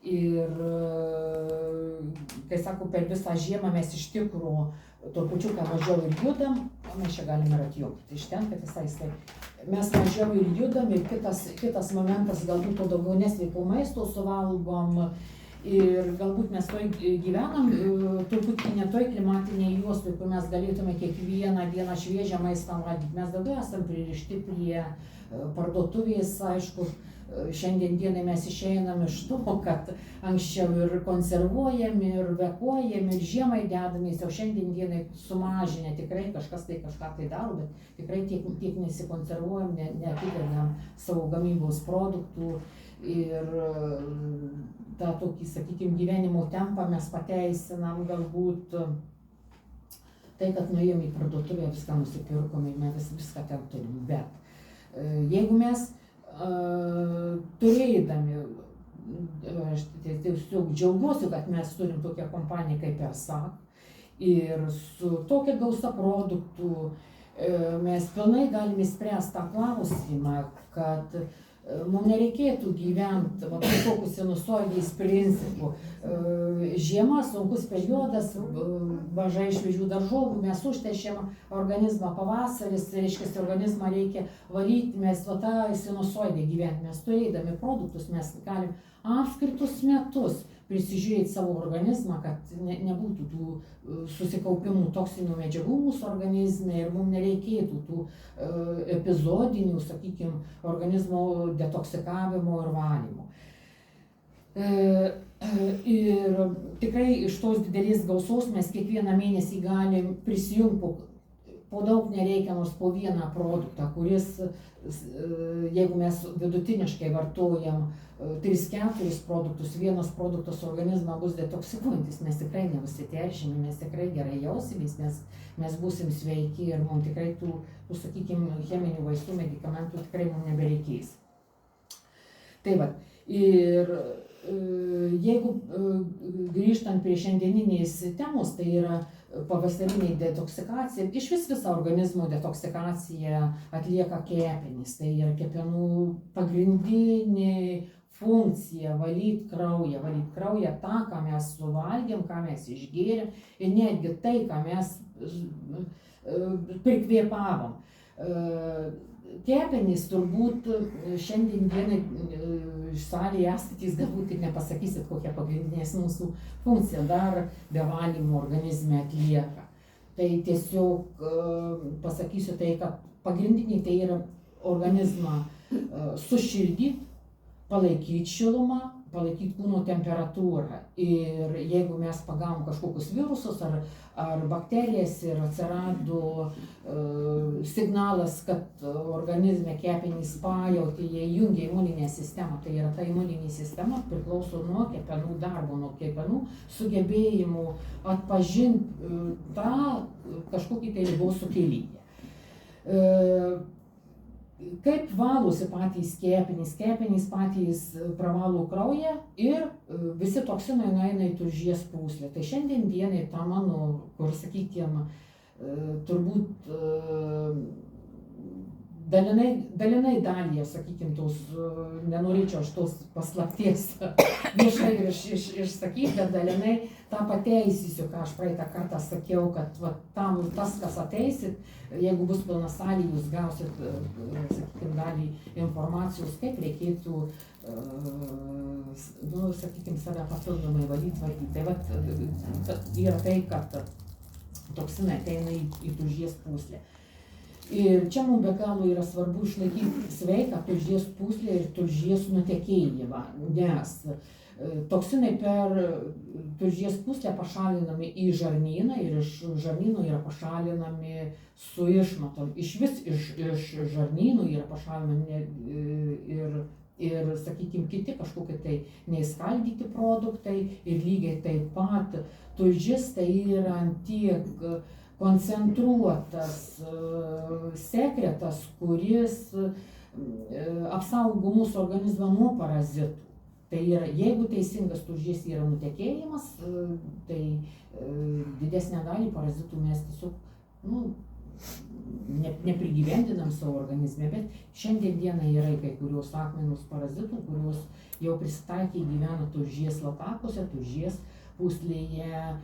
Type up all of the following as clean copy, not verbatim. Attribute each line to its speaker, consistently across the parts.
Speaker 1: Ir, kai sako, per visą žiemą mes iš tikrųjų trupučiuką mažiau ir judam, o mes čia galime ir atjungti iš ten, kad visai mes mažiau ir judam, ir kitas momentas, galbūt to daugiau nesveiko maisto suvalgom, ir galbūt mes toj gyvenam, truputį ne toj klimatinėje juostoj, kur mes galėtume kiekvieną dieną šviežią maistą valgyti. Mes daugiau esam pririšti prie parduotuvės, aišku, šiandien dienai mes išeinam iš to, kad anksčiau ir konservuojam, ir vekuojam, ir žiemai dedamės, o šiandien dienai sumažinę tikrai kažkas tai kažką tai daro, bet tikrai tiek nesikonservuojam, neatidedam savo gamybos produktų ir tą tokį, sakykime, gyvenimo tempą mes pateisinam galbūt tai, kad nuėjom į parduotuvę, viską nusipirkom ir mes viską ten turim, bet jeigu mes turėdami, aš tiesiog džiaugiuosi, kad mes turim tokią kompaniją kaip ERSAC ir su tokia gausa produktų mes pilnai galime spręsti tą klausimą, kad mums nereikėtų gyventi tokiu sinusoidės principu. Žiema, sunkus periodas, mažai šviežių daržovių, mes užteršiam organizmą, pavasaris, reiškia, organizmą reikia valyti, mes tą sinusoidę gyventi, mes turėdami produktus, mes galim apskritus metus prisižiūrėti savo organizmą, kad nebūtų tų susikaupimų toksinių medžiagų mūsų organizme ir mums nereikėtų tų epizodinių, sakykime, organizmo detoksikavimo ir valymo. Ir tikrai iš tos didelės gausos mes kiekvieną mėnesį galim prisijungti, po daug nereikia, nors po vieną produktą, kuris, jeigu mes vidutiniškai vartojam 3-4 produktus, vienas produktas organizmą bus detoksikuojantis, mes tikrai neužsiteršime, mes tikrai gerai jausimės, mes būsim sveiki ir mums tikrai tų sakykime, cheminių vaistų, medikamentų tikrai mums nebereikės. Tai va, ir jeigu grįžtant prie šiandieninės temos, tai yra pavasarinė detoksikacija, iš visą organizmo detoksikaciją atlieka kepenys, tai yra kepenų pagrindinė funkcija valyti kraują tą, ką mes suvalgėm, ką mes išgėrėm ir netgi tai, ką mes prikvėpavom. Kepenys turbūt šiandien dienai salėje esatys, galbūt ir nepasakysit, kokia pagrindinės mūsų funkcija dar be valymo organizme atlieka. Tai tiesiog pasakysiu tai, kad pagrindiniai tai yra organizmą sušildyti, palaikyti šilumą, palaikyti kūno temperatūrą. Ir jeigu mes pagavom kažkokius virusus ar bakterijas ir atsirado signalas, kad organizme kepenys pajauti, jie jungia imuninę sistemą, tai yra ta imuninė sistema priklauso nuo kepenų darbo, nuo kepenų sugebėjimų atpažinti tą kažkokį tai ligos sukėlėją. Kaip valosi patys kepenys? Kepenys patys pravalo kraują ir visi toksinai nueina į tulžies pūslę. Tai šiandien dienai ta mano, kur sakykime, turbūt dalinai dalyje, sakykime, tos, nenorėčiau aš tos paslapties viešai išsakyti, bet dalinai tą pateisysiu, ką aš praeitą kartą sakiau, kad va, tam tas, kas ateisit, jeigu bus pilna salė, jūs gausit, sakykime, dalį informacijos, kaip reikėtų, sakykime, save papildomai valyti. Tai va, yra tai, kad toksinai ateina į tulžies pūslę. Ir čia mums be galo yra svarbu išlaikyti sveiką tulžies pūslę ir tulžies nutekėjimą, nes toksinai per tulžies pūslę pašalinami į žarnyną ir iš žarnyno yra pašalinami su išmatom. Išvis iš žarnynų yra pašalinami ir sakykime, kiti kažkokie tai neįskaldyti produktai ir lygiai taip pat tulžis tai yra tiek koncentruotas sekretas, kuris apsaugo mūsų organizmą nuo parazitų. Tai yra, jeigu teisingas tulžies yra nutekėjimas, tai didesnę dalį parazitų mes tiesiog neprigyvendinam savo organizme, bet šiandien dieną yra kai kurios akmenos parazitų, kurios jau prisitaikė gyvena tulžies latakuose, tulžies pūslėje.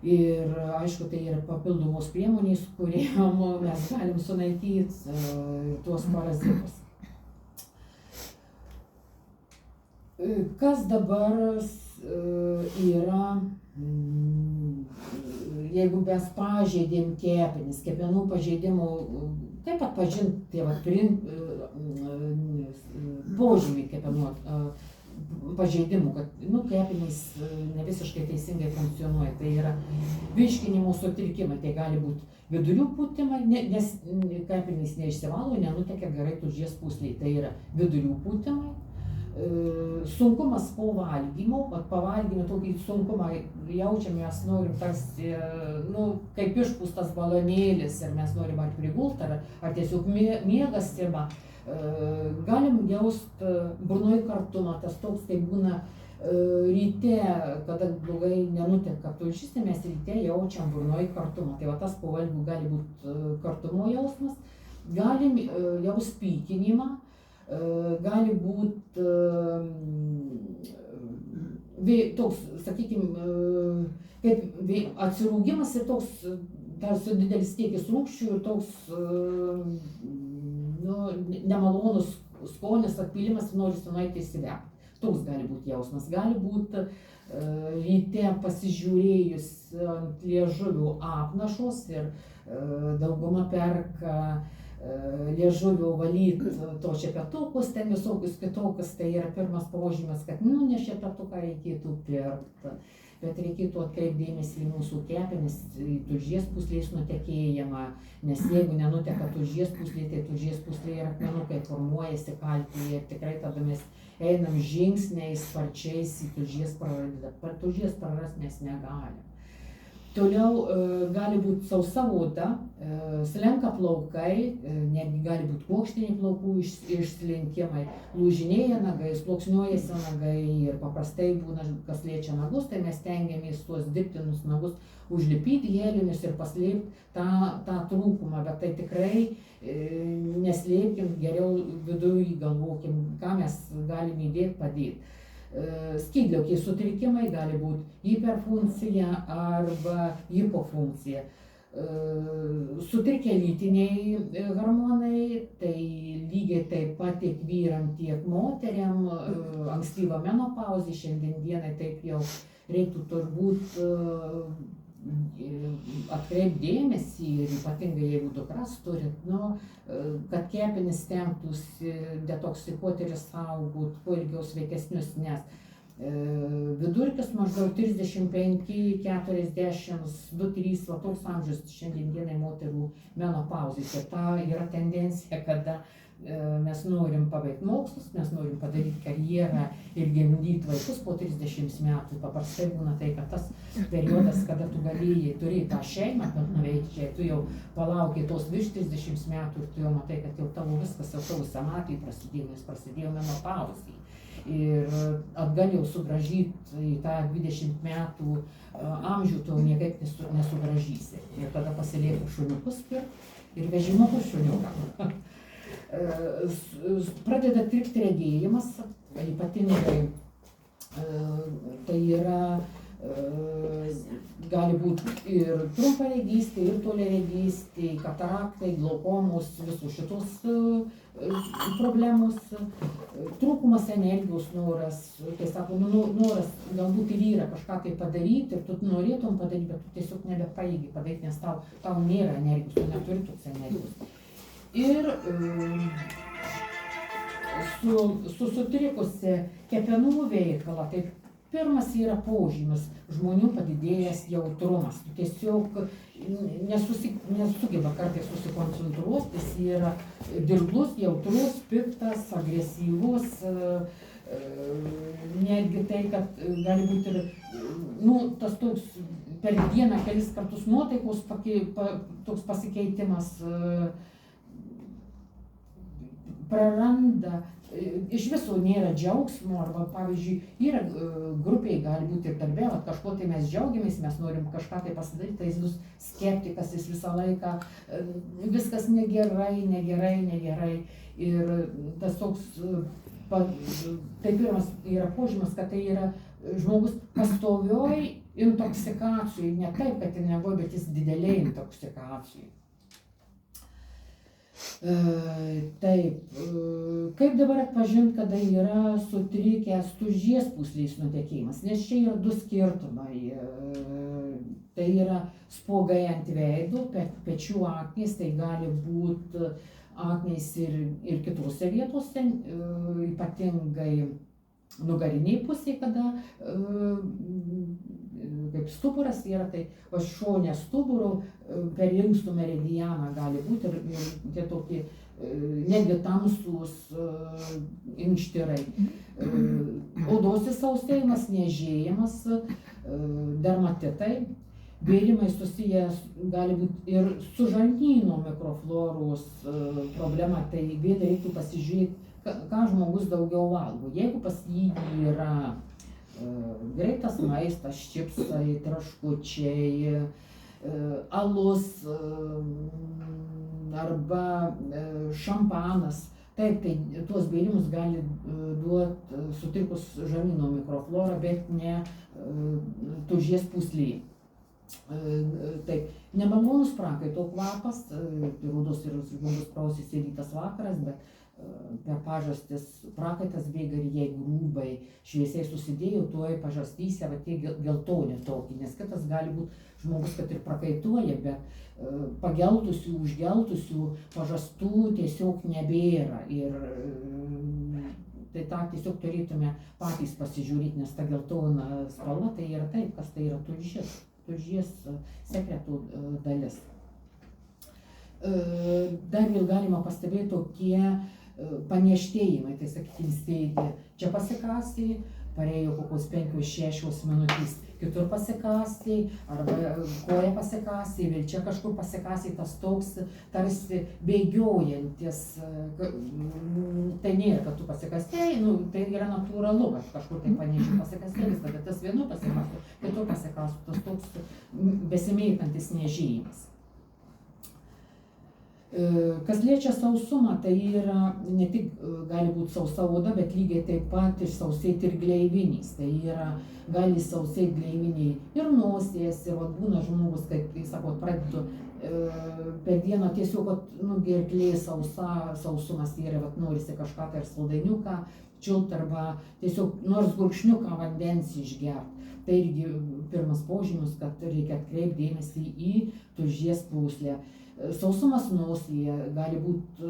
Speaker 1: Ir aišku, tai yra papildomos priemonės, kuriam mes galim sunaikyti tuos parazitus. Kas dabar yra, jeigu mes pažeidėm kepenis, kepenų pažeidimų, kaip atpažinti požymį kepenų pažeidimų, kad kepenys ne visiškai teisingai funkcionuoja. Tai yra virškinimo sutrikimai, tai gali būti vidurių pūtimai, nes kepenys neišsivalo, nenutekia gerai tulžies pūslėje. Tai yra vidurių pūtimai, sunkumas po valgymo, pavalgymą tokį sunkumą jaučiam, mes norim tarsi, kaip išpūstas balonėlis ir mes norim ar prigult, ar tiesiog miegas ima. Galim jaust burnoj kartumą, tas toks, kai būna ryte, kada blogai nenuteka tulžis, tai mes ryte jaučiam burnoj kartumą. Tai va tas po valgų gali būti kartumo jausmas, galim jaust pykinimą, gali būti toks, sakykime, kaip atsirūgimas ir toks tarsi didelis kiekis rūgščių ir toks nemalonus skonis, atpylimas ir norisi nueiti įsivepti. Toks gali būti jausmas. Gali būti ryte pasižiūrėjus ant liežuvių apnašos ir dauguma perka liežuvio valyti to šepetukus, ten visokius kitokius, tai yra pirmas požymis, kad ne šepetuką reikėtų pirkti, bet reikėtų atkreipdėmėsi į mūsų kepenis, į tulžies pūslės nutekėjimą, nes jeigu nenuteka tulžies pūslė, tai tulžies pūslė ir akmenukai formuojasi kaltyje ir tikrai tada mes einam žingsniais sparčiais į tulžies praradą. Tulžies prarast mes negalim. Toliau gali būti sausa oda, slenka plaukai, netgi gali būti kuokštiniai plaukų išslinkimai, lūžinėja nagai, sluoksniuojasi nagai ir paprastai būna, kas liečia nagus, tai mes stengiamės tuos dirbtinus nagus užlipyti gėlėmis ir paslėpti tą trūkumą, bet tai tikrai neslėpkim, geriau viduje galvokim, ką mes galim įdėti, padėti. Skydliaukės sutrikimai gali būti hiperfunkcija arba hipofunkcija. Sutrikę lytiniai hormonai, tai lygiai taip pat tiek vyram, tiek moteriam, ankstyva menopauzė, šiandien dienai taip jau reiktų turbūt atkreipti dėmesį ir ypatingai jeigu dukras turit, kad kepenys stengtųsi detoksikuoti ir saugot kuo ilgiau sveikesnius, nes vidurkis maždaug 35, 40, 2-3, va toks amžius šiandien dienai moterų menopauzės. Ir ta yra tendencija, kada mes norim pabaigti mokslus, mes norim padaryti karjerą ir gimdyti vaikus po 30 metų. Paprastai būna tai, kad tas periodas, kada tu galėjai turėti tą šeimą, kad nuveikčiai, tu jau palaukiai tos virš 30 metų ir tu jau matai, kad jau tavo viskas, jau tavo senatvė prasidėjo, nes prasidėjo menopauzė. Ir atgal jau sugrąžyti į tą 20 metų amžių tu niekaip nesugrąžysi. Ir tada pasilieka šuniukus ir vežimukus šuniukam. Pradeda trikti regėjimas, ypatingai tai yra, gali būti ir trumparegystė, ir toliaregystė, kataraktai, glaukomos, visus šitos problemos, trūkumas energijos, noras, tai sako, noras galbūt ir yra kažką tai padaryti ir tu norėtum padaryti, bet tu tiesiog nebepaėgi padaryti, nes tau nėra energijos, tu neturi toks energijos. Ir su sutrikusi kepenų veikla, tai pirmas yra požymis žmonių padidėjęs jautrumas. Tu tiesiog nesugeba kartais susikoncentruoti, jis yra dirglus, jautrus, piktas, agresyvus, netgi tai, kad gali būti ir tas toks per dieną kelis kartus nuotaikos toks pasikeitimas, praranda iš viso nėra džiaugsmo, arba pavyzdžiui, yra grupiai, gali būti ir darbė, kažko tai mes džiaugiamės, mes norim kažką tai pasidaryti, tai jis bus skeptikas, jis visą laiką viskas negerai. Ir tas toks, tai pirmas yra požymis, kad tai yra žmogus pastovioj intoksikacijai, ne taip, kad ir nebuvo, bet jis didelė intoksikacijai. Taip, kaip dabar atpažinti, kada yra sutrikęs tulžies pūslės nutekėjimas, nes čia yra du skirtumai. Tai yra spuogai ant veido, pečių aknės, tai gali būti aknės ir kitose vietose, ypatingai nugariniai pusėje, kada kaip stuburas yra, tai va šone stuburo per inkstų meridianą gali būti ir tie tokie netgi tamsūs inkštirai. Odos įsausėjimas, niežėjimas, dermatitai, bėrimai susijęs gali būti ir su žarnyno mikrofloros problema, tai vėl reiktų pasižiūrėti, ką žmogus daugiau valgo. Jeigu pas jį yra greitas maistas, čipsai, traškučiai, alus arba šampanas, taip, tai tuos bėrimus gali duoti sutrikus žarnyno mikroflorą, bet ne tulžies pūslėje. Taip, nemalonus prakaito kvapas, rodos ir žmogus prausėsi rytas vakaras, bet per pažastis prakaitas bėga ir jeigu rūbai šviesiai susidėjo, tuoj pažastyse va tie geltoni tokie, nes kitas gali būti žmogus, kad ir prakaituoja, bet pageltusių, užgeltusių pažastų tiesiog nebėra. Ir tai tą tiesiog turėtume patys pasižiūrėti, nes ta geltona spalva tai yra taip, kas tai yra tulžies sekretų dalis. Dar vėl galima pastebėti tokie panieštėjimai, tai sakykime, sėdi čia pasikasti, parėjo kokios 5-6 minutės, kitur pasikasti, arba koja pasikasti, vėl čia kažkur pasikasti, tas toks tarsi bėgiojantis, tai nėra, kad tu pasikastėjai, tai yra natūralu, kad kažkur tai paniežiai pasikastėjai, tada tas vienu pasikastų, kitur pasikastų, tas toks besimėtantis niežėjimas. Kas liečia sausumą, tai yra ne tik gali būti sausa oda, bet lygiai taip pat išsausėti ir gleivinys. Tai yra gali sausėti gleiviniai ir nosies, ir būna žmogus, kaip sakot, pradedu per dieną tiesiog gerklė sausumas yra, norisi kažką tai ar saldainiuką čiulpt arba tiesiog nors gurkšniuką vandens išgerti. Tai irgi pirmas požymis, kad reikia atkreipti dėmesį į tulžies pūslę. Sausumas nosyje gali būti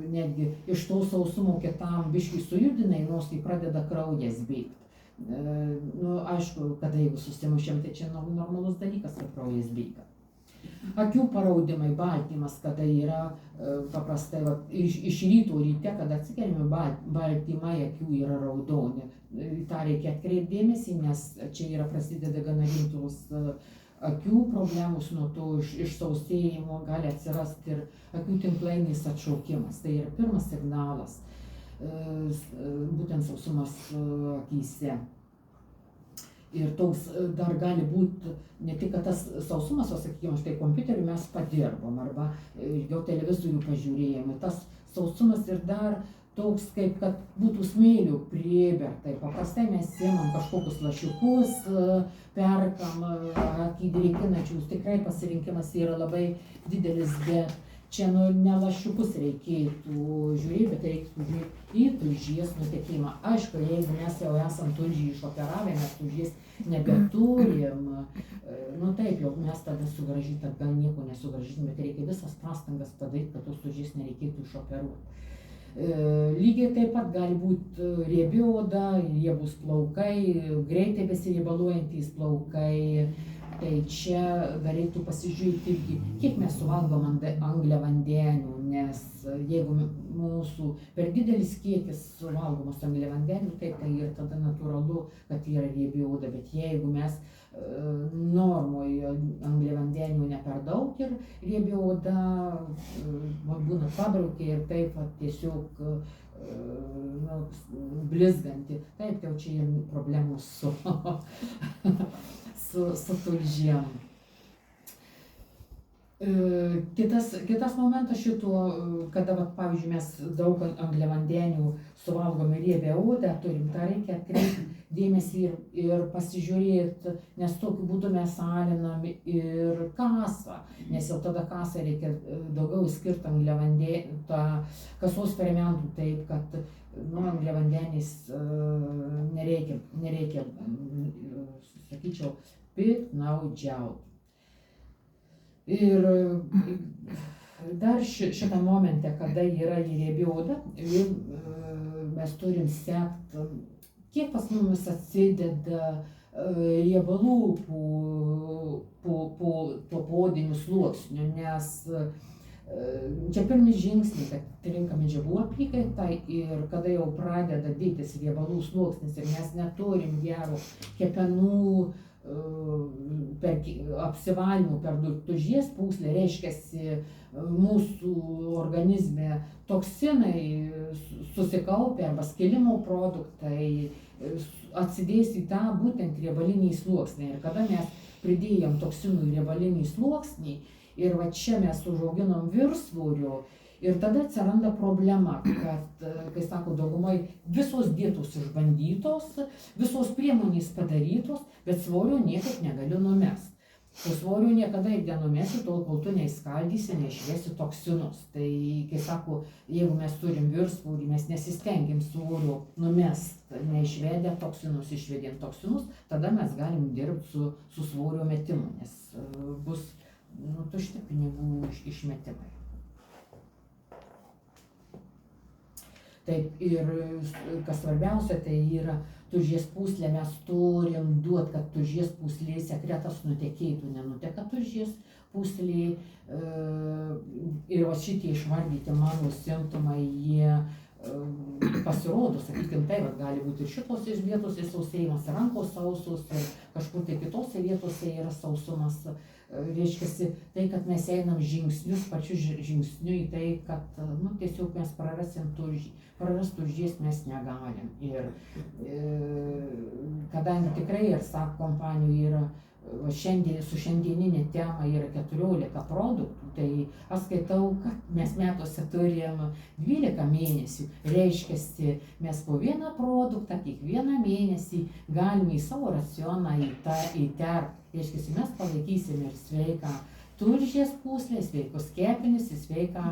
Speaker 1: netgi iš to sausumo kitam biškį sujudinai, nosį pradeda kraujas bėgti. Aišku, kada jeigu susimušėm, tai čia normalus dalykas, kad kraujas bėga. Akių paraudimai, baltymas, kada yra paprastai iš ryto ryte, kada atsikeliame, baltymai akių yra raudoni. Ta reikia atkreipti dėmesį, nes čia yra prasideda gana rimtos akių problemos, nuo to išsausėjimo gali atsirasti ir akių tinklainės atšaukimas. Tai yra pirmas signalas, būtent sausumas akyse. Ir toks dar gali būti ne tik tas sausumas, o sakykime, štai kompiuteriu mes padirbom arba ilgiau televizorių pažiūrėjome. Tas sausumas ir dar toks, kaip kad būtų smėlių priebertai. Paprastai mes siemam kažkokius lašiukus, perkam akį drėkinačius. Tikrai pasirinkimas yra labai didelis, bet čia ne lašiukus reikėtų žiūrėti, bet reikėtų žiūrėti į tulžies nutekėjimą. Aišku, jeigu mes jau esam tulžį išoperavę, mes tulžies nebeturim, taip jau mes tada sugrąžinti atgal nieko nesugrąžinti, bet reikia visas pastangas padaryti, kad tos tulžies nereikėtų išoperuoti. Lygiai taip pat gali būti riebi oda, riebūs plaukai, greitai besiriebaluojantys plaukai. Tai čia galėtų pasižiūrėti irgi, kiek mes suvalgom angliavandenių, nes jeigu mūsų per didelis kiekis suvalgomos angliavandenių, tai ir tada natūralu, kad yra riebi oda, bet jeigu mes normoje angliavandenių ne per daug ir riebi oda būna pabraukė ir taip tiesiog blizganti. Taip, jau čia ir problemų su tulžiem. Kitas momentas šito, kada, pavyzdžiui, mes daug angliavandenių suvalgom ir riebią odą turim, tą reikia atkreipti dėmesį ir pasižiūrėti, nes tokiu būdu mes alinam ir kasą, nes jau tada kasą reikia daugiau skirti angliavandenių, kasos fermentų, taip kad angliavandeniais nereikia, sakyčiau, piktnaudžiauti. Ir dar šitą momentą, kada yra riebi oda, mes turim sekti, kiek pas mumis atsideda riebalų po podiniu sluoksniu, nes čia pirmis žingsniai, kad rinka medžiagų apykaitą ir kada jau pradeda dėtis riebalų sluoksnis ir mes neturim gero kepenų apsivalymų per tulžies pūslę, reiškiasi mūsų organizme toksinai susikaupia arba skilimo produktai atsidės į tą būtent riebalinį sluoksnį. Ir kada mes pridėjom toksinų į riebalinį sluoksnį ir va čia mes užauginom viršsvorio, ir tada atsiranda problema, kad, kai sako, daugumai visos dietos išbandytos, visos priemonės padarytos, bet svorio niekaip negaliu numesti. O svorio niekada ir nenumesi, tol kol tu neįskaldysi, neišvesi toksinus. Tai, kai sako, jeigu mes turim viršsvorį, mes nesistengim svorio numesti, neišvedę toksinus, išvedėm toksinus, tada mes galim dirbti su svorio metimu, nes bus tušti pinigų išmetimai. Taip, ir kas svarbiausia, tai yra tulžies pūslę mes turim duoti, kad tulžies pūslė sekretas nutekėtų, nenuteka tulžies pūslė. Ir va šitie išvardyti mano simptomai, jie pasirodo, sakykim, tai gali būti ir šitose vietose sausėjimas, rankos sausos, ir kažkur tai kitose vietose yra sausumas. Reiškiasi tai, kad mes einam žingsnius, pačiu žingsniu į tai, kad tiesiog mes prarasim tulžį. Prarast tulžies mes negalim. Ir kadangi tikrai, ir sako, kompanijų yra su šiandieninė tema yra 14 produktų, tai aš skaitau, kad mes metuose turim 12 mėnesių. Reiškiasi, mes po vieną produktą kiekvieną mėnesį galime į savo racioną įterpti. Reiškiasi, mes palaikysim ir sveiką tulžies pūslę, sveikus kepenis, sveiką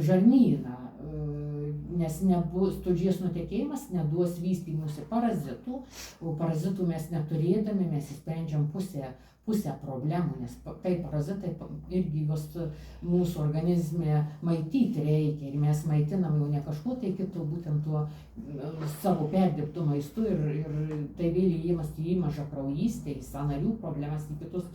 Speaker 1: žarnyną, nes nebus tulžies nutekėjimas, neduos vystymusi parazitų, o parazitų mes neturėdami, mes įsprendžiam pusę problemų, nes tai parazitai irgi juos mūsų organizme maityti reikia ir mes maitinam jau ne kažkuo tai kitu, būtent tuo savo perdirbtų maistu ir tai vėl įėjimas į mažakraujystę, į sąnarių problemas, į kitus,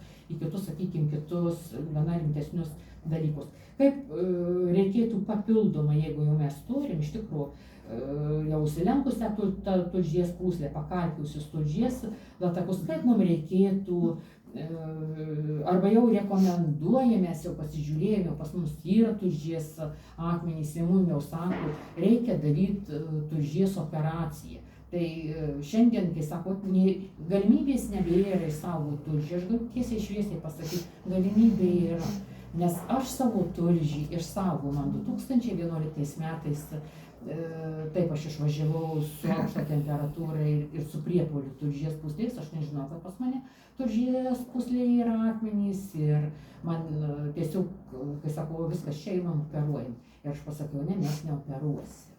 Speaker 1: sakykime, kitus gana rimtesnius dalykus. Kaip reikėtų papildomai, jeigu jau mes turim, iš tikrųjų jau užsilenkusią tulžies pūslę, pakalkiusius tulžies latakus, kaip mums reikėtų, arba jau rekomenduojame, mes jau pasižiūrėjome, pas mus yra tulžies akmenys, mum jau sako, reikia daryti tulžies operaciją. Tai šiandien, kai sako, galimybės nebėra išsaugoti tulžį, aš galiu tiesiai šviesiai pasakyti, galimybė yra. Nes aš savo tulžį išsaugau, man 2011 metais, taip aš išvažiavau su aukšta temperatūra ir su priepuoliu tulžies pūslės, aš nežinau, kad pas mane tulžies pūslė yra akmenys ir man tiesiog, kai sako, viskas čia įmam operuojam. Ir aš pasakiau, ne, mes neoperuosim.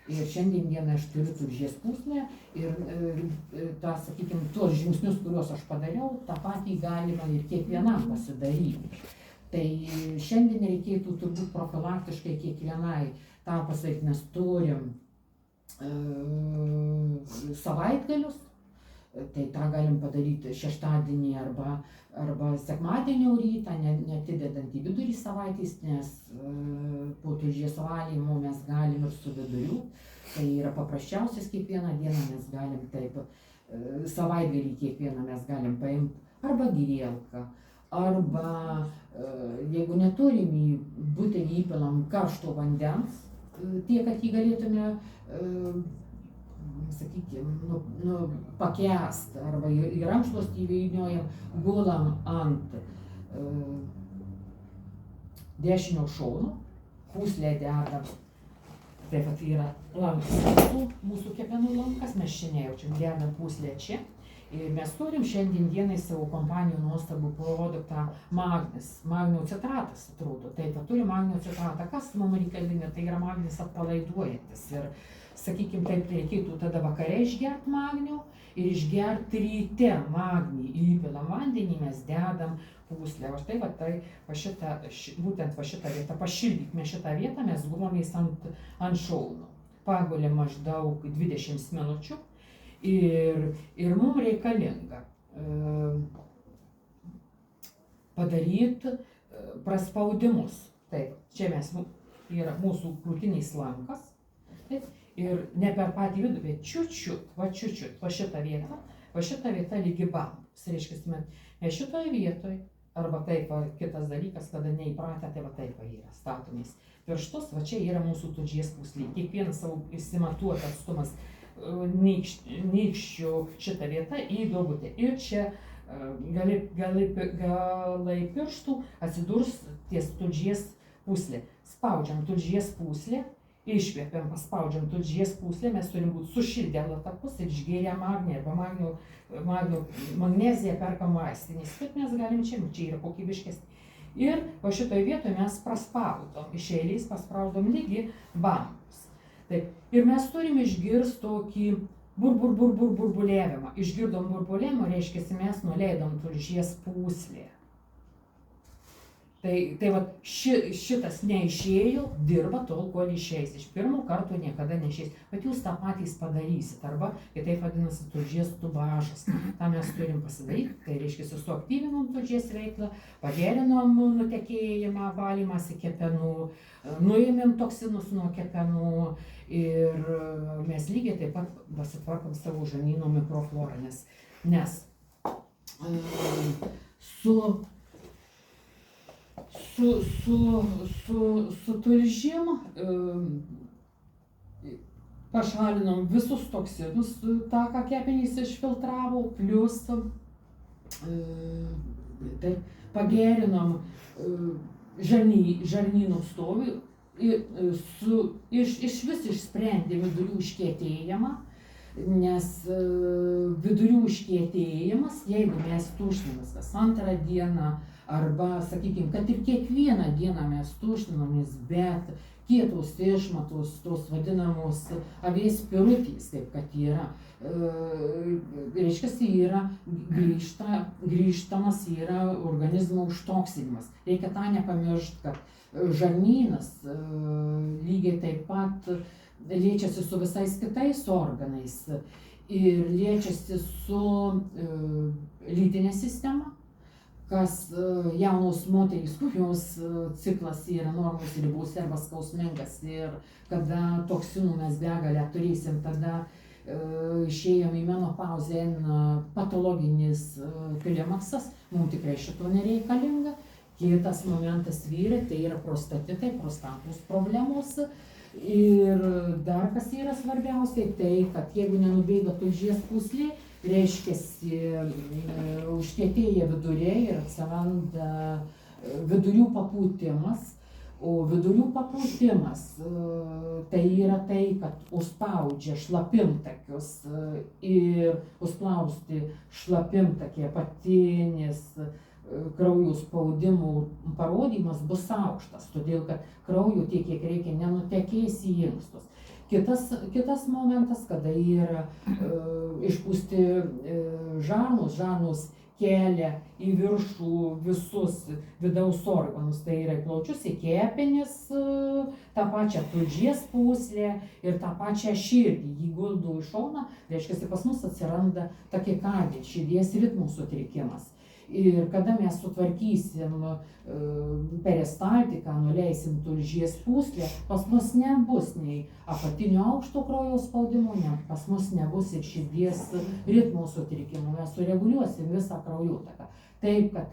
Speaker 1: Ir šiandien dieną aš turiu tulžies pūslę ir tą, sakykime, tuos žingsnius, kuriuos aš padariau, tą patį galima ir kiekvienam pasidaryti. Tai šiandien reikėtų turbūt profilaktiškai kiekvienai tą pasakyti, nes turim savaitgalius, tai tą galim padaryti šeštadienį arba sekmadienio rytą, neatidedant į vidurį savaitės, nes po tulžies valymo mes galim ir su viduriu, tai yra paprasčiausias kiekvieną dieną mes galim taip, savaitgalį kiekvieną mes galim paimti arba girielką, arba jeigu neturim į butelį įpilam karšto vandens, tiek, kad jį galėtume, sakykime, pakęst, arba į rankšluostį įvyniojam, gulam ant dešinio šono, pūslę dedam. Taip pat yra lankas, mūsų kepenų lankas, mes čia nejaučiam, dedam pūslę čia. Ir mes turim šiandien dienai savo kompanijų nuostabų produktą magnis, magnio citratas atrodo. Taip pat turim magnio citratą. Kas mums reikalinga, tai yra magnis atpalaiduojantis. Ir, sakykime, taip reikėtų tada vakare išgerti magnio ir išgerti ryte magnį. Įpilam vandenį, mes dedam pūslę. O štai būtent šitą vietą, pašildykime šitą vietą, mes gulomės ant šono. Pagulėm maždaug 20 minučių. Ir mums reikalinga padaryti praspaudimus. Taip, čia yra mūsų krūtinis lankas. Taip, ir ne per patį vidų, bet čiut-čiut, va šitą vietą lygi bambus. Reiškia, mes šitoje vietoje, arba taip, kitas dalykas, kada neįpratę, tai va taip yra statomės. Pirštus, va čia yra mūsų tulžies pūslė. Kiekvienas savo įsimatuot atstumas nykščių šitą vietą į duobutę. Ir čia galai pirštų atsidurs ties tulžies pūslė. Spaudžiam tulžies pūslę, iškvepiam, paspaudžiam tulžies pūslę, mes turim būti sušildę latapus ir išgėrę magnį arba magneziją perkam vaistinės. Taip mes galim čia yra kokybiškesnė. Ir va šitoje vietoje mes praspaudom, iš eilės paspaudom lygi bambus. Taip. Ir mes turim išgirsti tokį burbulėvimą. Išgirdom burbulėjimą, reiškia, mes nuleidom tulžies pūslę. Tai va šitas neišėjo, dirba tol, kol išeis. Iš pirmo karto niekada neišeis. Bet jūs tą patys padarysit, arba kitaip vadinasi tulžies tubažas. Ta mes turim pasidaryti, tai reiškia, suaktyvinom tulžies veiklą, pagerinom nutekėjimą, valymąsi kepenų, nuėmėm toksinus nuo kepenų ir mes lygiai taip pat pasitvarkom savo žarnyno mikroflorą, nes su tulžim pašalinom visus toksinus, tą, ką kepenys išfiltravo, plius pagerinom žarnyno stovį, išvis išsprendė vidurių užkietėjimą, nes vidurių užkietėjimas, jeigu mes tuštinamės kas antrą dieną, arba, sakykime, kad ir kiekvieną dieną mes tuštinamės, bet kietos išmatos, tos vadinamos avies pirutės, kaip kad yra, reiškia, yra grįžtamas yra organizmo užtoksinimas. Reikia tą nepamiršti, kad žarnynas lygiai taip pat liečiasi su visais kitais organais ir liečiasi su lytinė sistema, kas jaunos moterys, kurios ciklas yra normos ribose arba skausmingas ir kada toksinų mes begalę turėsim, tada išėjom į menopauzę, patologinis klimaksas, mums tikrai šito nereikalinga. Kitas momentas vyrai, tai yra prostatitai, prostatos problemos. Ir dar kas yra svarbiausiai, tai kad jeigu nenubėga tulžies pūslė, reiškia, užkietėja viduriai ir atsiranda vidurių papūtimas. O vidurių papūtimas tai yra tai, kad užspaudžia šlapimtakius ir užsplausti šlapimtakį apatinis kraujo spaudimų parodymas bus aukštas, todėl kad kraujo tiek, kiek reikia, nenutekės į inkstus. Kitas momentas, kada yra išpūsti žarnos kelia į viršų visus vidaus organus, tai yra plaučius, į kepenis, tą pačią tulžies pūslę ir tą pačią širdį. Jį guldo į šoną, reiškia, pas mus atsiranda takikardija, širdies ritmų sutrikimas. Ir kada mes sutvarkysim peristaltiką, nuleisim tulžies pūslę, pas mus nebus nei apatinio aukšto kraujo spaudimo, pas mus nebus ir širdies ritmo sutrikimų, mes sureguliuosim visą kraujotaką. Taip, kad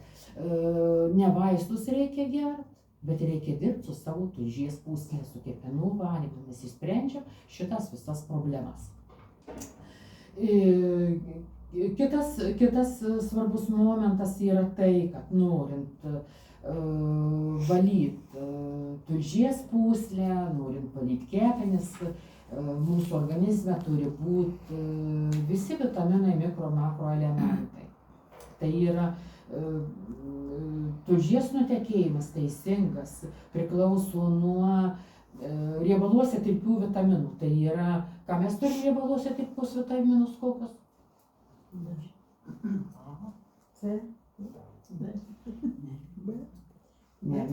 Speaker 1: ne vaistus reikia gerti, bet reikia dirbti su savo tulžies pūslė, su kepenų valymu, mes išsprendžiam šitas visas problemas. Kitas svarbus momentas yra tai, kad norint valyti tulžies pūslę, norint valyti kepenis, mūsų organizme turi būti visi vitaminai, mikro, makroelementai. Tai yra tulžies nutekėjimas teisingas priklauso nuo riebaluose tirpių vitaminų. Tai yra, ką mes turime riebaluose tirpius vitaminus kokius?
Speaker 2: C.
Speaker 1: Ne,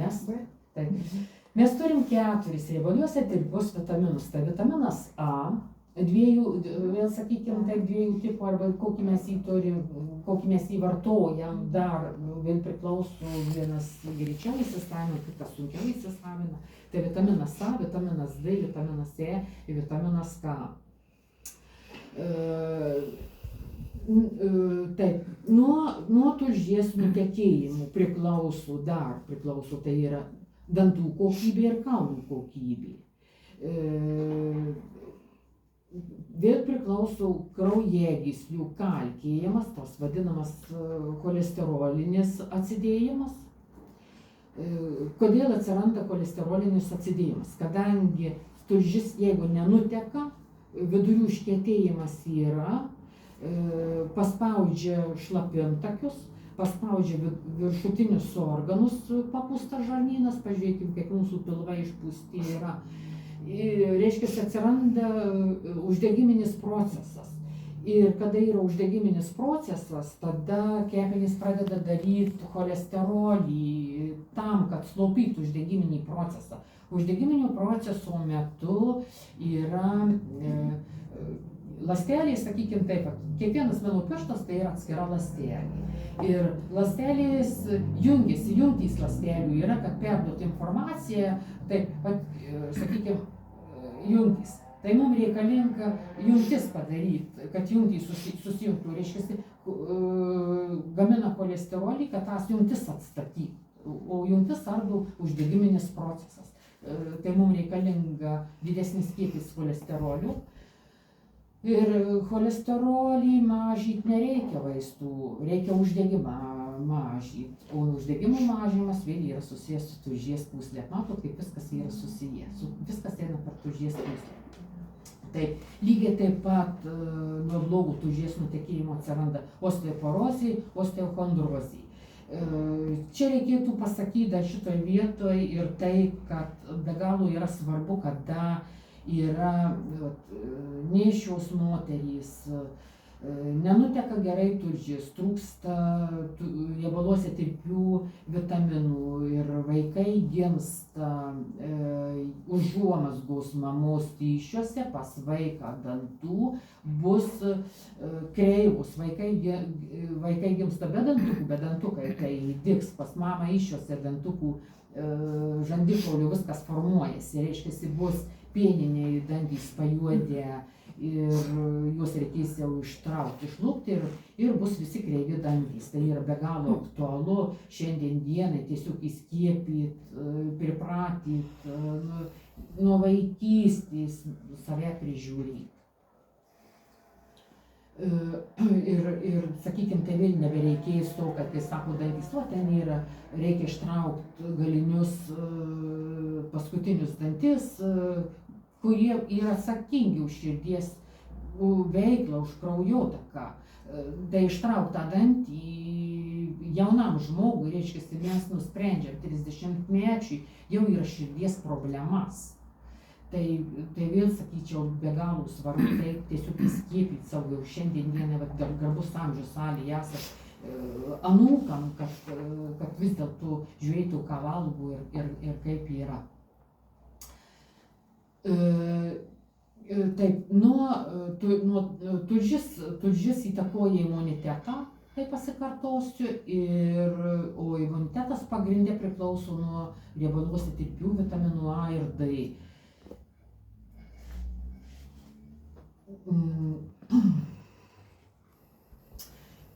Speaker 1: mes turim 4 riebaluose tirpius vitaminus. Tai vitaminas A, vėl sakykime, taip 2 tipų, arba kokį mes jį turim, kokį mes jį vartojam, dar vėl priklauso, vienas greičiau įsisavina, kitas sunkiau įsisavina. Tai vitaminas A, vitaminas D, vitaminas E ir vitaminas K. Taip, nuo tulžies nutekėjimų priklauso, tai yra dantų kokybė ir kaulų kokybė. Vėl priklauso kraujagyslių kalkėjimas, tas vadinamas cholesterolinis atsidėjimas. Kodėl atsiranda cholesterolinis atsidėjimas? Kadangi tulžis, jeigu nenuteka, vidurių užkietėjimas yra, paspaudžia šlapintakius, paspaudžia viršutinius organus, papūstas žarnynas, pažiūrėkime, kaip mūsų pilvai išpūsti yra. Reiškia, atsiranda uždegiminis procesas. Ir kada yra uždegiminis procesas, tada kepenys pradeda daryti cholesterolį tam, kad slopytų uždegiminį procesą. Uždegiminio proceso metu yra ląstelės, sakykime taip, kiekvienas mano pirštas tai yra atskira ląstelė. Ir ląstelės jungtys ląstelių yra, kad perduoti informaciją, taip pat, sakykime, jungtys. Tai mums reikalinga jungtis padaryti, kad jungtys susijungtų, reiškia, gamina cholesterolį, kad tas jungtis atstatytų, o jungtis ardo uždegiminis procesas. Tai mums reikalinga didesnis kiekis cholesterolių. Ir cholesterolį mažyti nereikia vaistų, reikia uždegimą mažyti. O uždegimo mažinimas vėl yra susijęs su tulžies pūslė. Matot, kaip viskas yra susiję. Viskas eina per tulžies pūslę. Taip, lygiai taip pat nuo blogų tulžies nutekėjimo atsiranda osteoporozė, osteochondrozė. Čia reikėtų pasakyti dar šitoje vietoje ir tai, kad be galo yra svarbu, kada yra nėščios moterys, nenuteka gerai tulžis, trūksta riebaluose tirpių vitaminų ir vaikai gimsta užuomazgos mamos tyšiuose, pas vaiką dantų bus kreivus. Vaikai gimsta be dantukų, bet dantukai tai dygs, pas mamą iššiuose dantukų žandikaulių viskas formuojasi, reiškia, bus pieniniai dantys pajuodę ir juos reikės jau ištraukti, išlupti ir bus visi kreivi dantys. Tai yra be galo aktualu šiandien dienai tiesiog įskiepyti, pripratyti, nuo vaikystės save prižiūrėti. Ir sakykime, tai vėl nebereikės to, kad, kai sako, dantys, ten yra, reikia ištraukti galinius paskutinius dantis, kurie yra atsakingi už širdies veiklą, už kraujotaką. Tai ištrauktą dantį jaunam žmogui, reiškia, mes nusprendžiam 30-mečiui, jau yra širdies problemas. Tai vėl, sakyčiau, be galo svarbu, tai tiesiog įskiepyti savo jau šiandien dieną, garbus amžius salėje esat anūkam, kad vis dėlto žiūrėtų, ką valgo ir kaip yra. Taip, nuo tulžis įtakoja imunitetą, tai pasikartosiu, o imunitetas pagrindė priklauso nuo riebaluose tirpių vitaminų A ir D.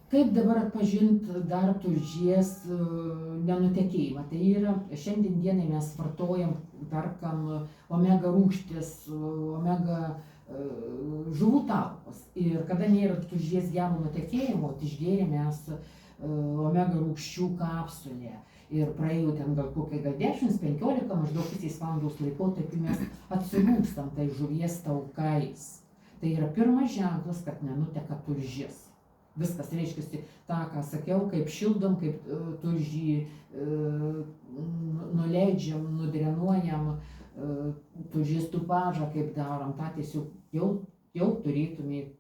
Speaker 1: Kaip dabar atpažinti dar tulžies nenutekėjimą? Tai yra, šiandien dienai mes vartojam, perkam omega rūgštis, omega žuvų taukus. Ir kada nėra tulžies gero nutekėjimo, tai išgėrėm mes omega rūgščių kapsulę. Ir praėjo ten gal 10-15 maždaug pusės valandos laikotarpį mes atsirūgstam tai žuvies taukais. Tai yra pirmas ženklas, kad nenuteka tulžis. Viskas reiškia, tą, ką sakiau, kaip šildom, kaip tulžį nuleidžiam, nudrenuojam, tulžies tupažą, kaip darom, tą tiesiog jau turėtumėt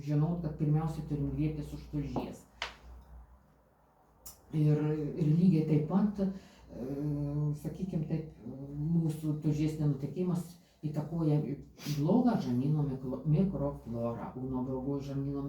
Speaker 1: žinot, kad pirmiausia turim griebtis už tulžies. Ir lygiai taip pat, sakykime taip, mūsų tulžies nenutekėjimas įtakoja blogą žarnyno mikroflorą. Būna blogos žarnyno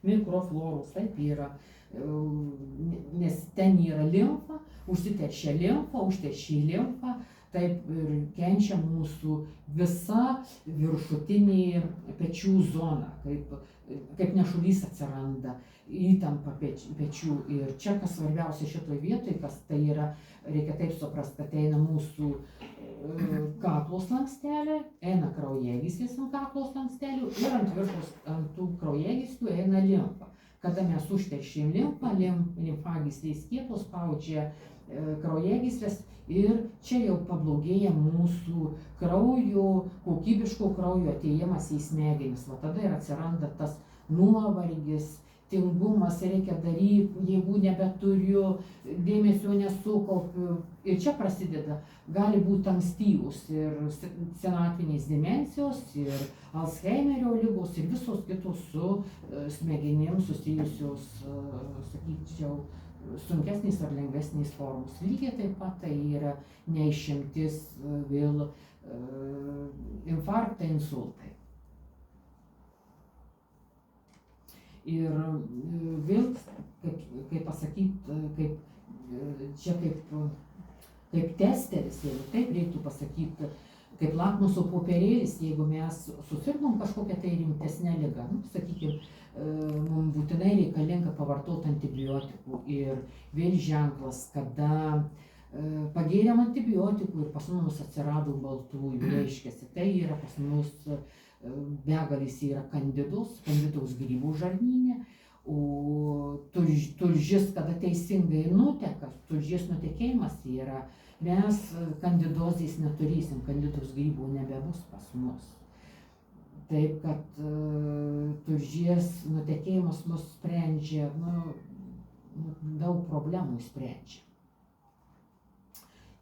Speaker 1: mikrofloros, taip yra, nes ten yra limfa, užsiteršia limfa, taip ir kenčia mūsų visa viršutinė pečių zona, kaip nešulys atsiranda, įtampa pečių. Ir čia, kas svarbiausia šitoje vietoje, kas tai yra, reikia taip suprasti, kad eina mūsų kaklo slankstelė, eina kraujagyslės ant kaklo slankstelių ir ant viršaus ant tų kraujagyslių eina limfa. Kada mes užteršim limfą, limfagyslės kietos spaudžia kraujagyslės ir čia jau pablogėja mūsų kraujo, kokybiško kraujo atėjimas į smegenis. Va tada ir atsiranda tas nuovargis, tingumas, reikia daryti, jėgų nebeturiu, dėmesio nesukaupiu. Ir čia prasideda, gali būti ankstyvus ir senatvinės demencijos, ir Alzheimerio ligos, ir visos kitos su smegenim susijusios, sakyčiau, sunkesnės ar lengvesnės formos. Lygiai taip pat tai yra neišimtis vėl infarktai, insultai. Ir vėl, kaip pasakyti, kaip testeris, jeigu taip reiktų pasakyti, kaip lakmuso popierėlis, jeigu mes susirgom kažkokią tai rimtesnę ligą, sakykime, mums būtinai reikalinga pavartoti antibiotikų. Ir vėl ženklas, kada pagėrėm antibiotikų ir pas mus atsirado baltųjų, reiškiasi, tai yra pas mus begalės yra kandidos grybų žarnyne, o tulžis, kada teisingai nuteka, tulžies nutekėjimas yra, mes kandidozės neturėsim, kandidos grybų nebebus pas mus. Taip, kad tulžies nutekėjimas mus sprendžia, daug problemų sprendžia.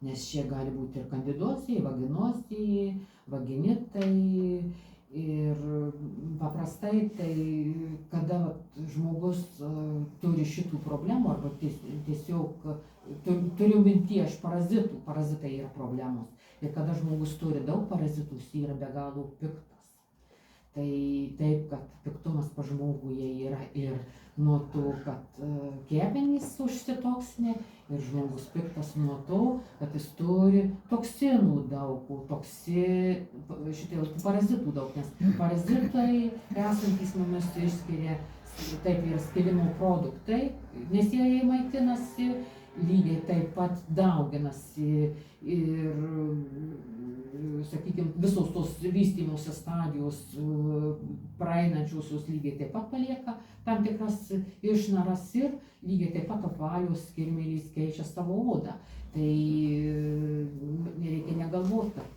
Speaker 1: Nes čia gali būti ir kandidozė, vaginozė, vaginitai. Ir paprastai tai, kada žmogus turi šitų problemų, arba tiesiog turiu minty aš parazitų, parazitai yra problemos. Ir kada žmogus turi daug parazitų, jis yra be galo piktas. Tai taip, kad piktumas pas žmoguje yra ir nuo to, kad kepenys užsitoksinė, ir žmogus piktas nuo to, kad jis turi toksinų daug, parazitų daug, nes parazitai esantys mumis išskiria, taip yra skilimo produktai, nes jie maitinasi, lygiai taip pat dauginasi ir, sakykime, visos tos vystymosi stadijos praeinančiosios lygiai taip pat palieka tam tikras išnaras ir lygiai taip pat apvalios kirmėlės keičia savo odą. Tai nereikia negalvoti, kad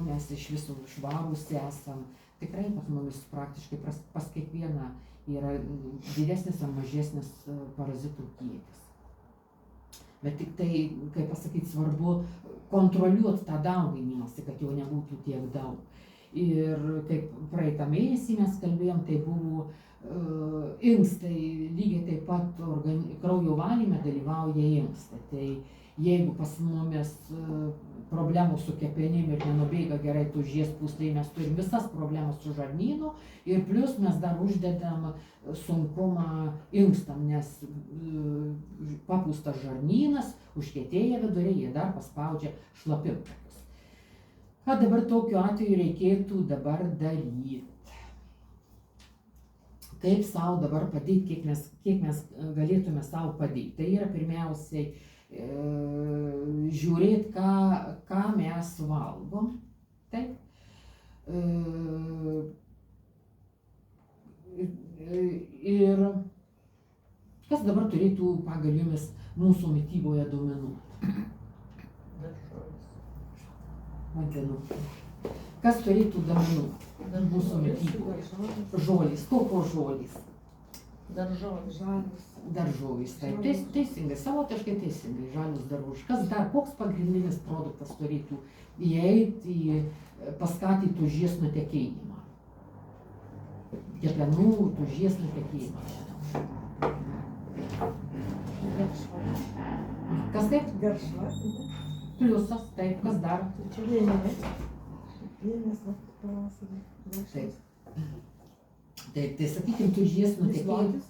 Speaker 1: mes iš visų švarūs esam. Tikrai pas mumis praktiškai pas kiekvieną yra didesnis ar mažesnis parazitų kiekis. Bet tik tai, kaip pasakyti, svarbu kontroliuoti tą dauginimąsi, kad jau nebūtų tiek daug. Ir kaip praeitą mėnesį mes kalbėjom, tai buvo inkstai, lygiai taip pat kraujo valyme dalyvauja inkstai. Tai jeigu pas mumis problemų su kepenim ir nenubėga gerai tulžies pūslė, mes turim visas problemas su žarnynu ir plus mes dar uždedam sunkumą inkstam, nes papūstas žarnynas, užkietėję viduriai, jie dar paspaudžia šlapimtakius. Ką dabar tokiu atveju reikėtų dabar daryti? kaip savo dabar padėti, kiek mes galėtume savo padėti. Tai yra pirmiausiai žiūrėti, ką mes valgom. Taip. Ir kas dabar turėtų pagal jumis mūsų mityboje dominuoti? Vadinu. Kas turėtų dominuoti mūsų mityboje? Žolės. Kokios žolės? Daržovės. Taip, teisingai, savotiškai teisingai, žalios daržovės. Kas dar, koks pagrindinis produktas turėtų įeiti, paskatinti tulžies nutekėjimą? Kepenų tulžies nutekėjimą. Kas taip?
Speaker 2: Garšva.
Speaker 1: Pliusas, taip, kas dar? Taip. Taip, tai sakykime, tulžies nutekėjimas.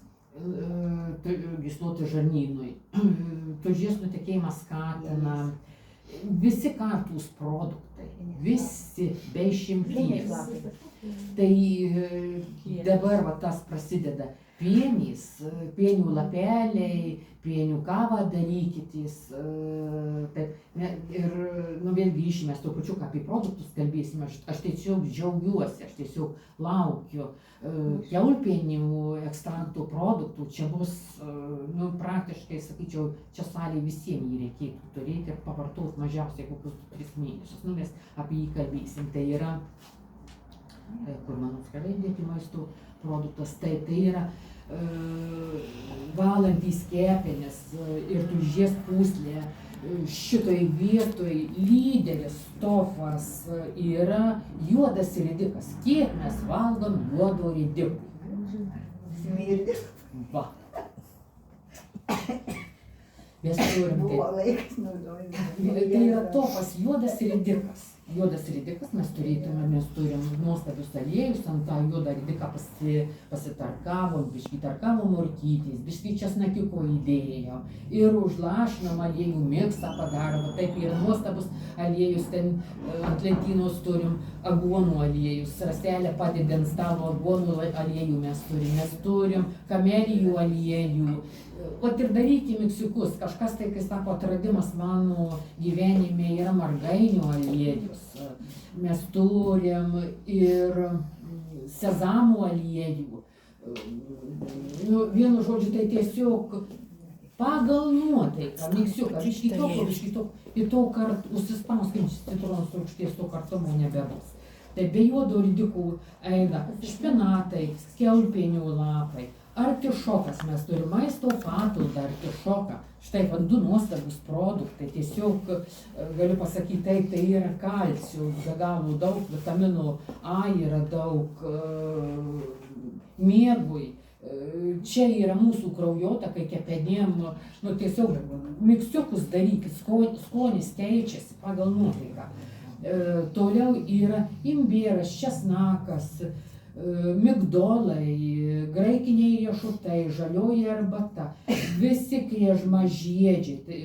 Speaker 1: Gysloti žarnynui. Tulžies nutekėjimą skatina visi kartūs produktai, visi be išimties. Tai dabar va tas prasideda pienys, pienių lapeliai, pienių kavą darykitės. Ir vėl grįšime, trupučiuką apie produktus kalbėsime. Aš tiesiog džiaugiuosi, aš tiesiog laukiu kiaulpienių ekstraktų produktų. Čia bus, praktiškai, sakyčiau, čia salėje visiems jį reikėtų turėti ir pavartoti mažiausiai kokius 3 mėnesius. Mes apie jį kalbėsim. Tai yra, kur man atskirai dėti maisto produktas, tai yra valantys kepenis ir tulžies pūslė. Šitoj vietoj lyderis stofas yra juodas ridikas. Kiek mes valgom juodo ridiko?
Speaker 2: Smirdis.
Speaker 1: Va. Mes turim
Speaker 2: Buvo
Speaker 1: taip.
Speaker 2: laikas naudojami.
Speaker 1: Tai yra topas juodas ridikas. Juodas ridikas mes turim nuostabius aliejus, ant tą juodą ridiką pasitarkavom, biškį tarkavom morkytės, biškį česnakiuko įdėjom ir užlašinom aliejų miksą padarom. Taip yra nuostabus aliejus, ten ant lentynos turim aguonų aliejus, raselę padedi ant stalo aguonų aliejų mes turim kamelijų aliejų. O ir daryti miksiukus. Kažkas tai, kai sako, atradimas mano gyvenime yra margainių aliejus. Mes turim ir sezamų aliejų. Vienu žodžiu, tai tiesiog pagal nuotaiką, miksiuką, biškį to kart užsispauskim citronos rūgšties, to kartumo nebebus. Tai be juodo ridikų eina špinatai, kiaulpienių lapai. Artišokas, mes turime maisto papildą artišoką. Štai 2 nuostabus produktai, tiesiog galiu pasakyti, tai yra kalcio, be galo daug, vitaminų A yra daug, miegui. Čia yra mūsų kraujotakai, kepenėm, tiesiog miksiukus darykit, skonis keičiasi pagal nuotaiką. Toliau yra imbieras, česnakas, migdolai, graikiniai riešutai, žalioji arbata, visi kriežmažiedžiai,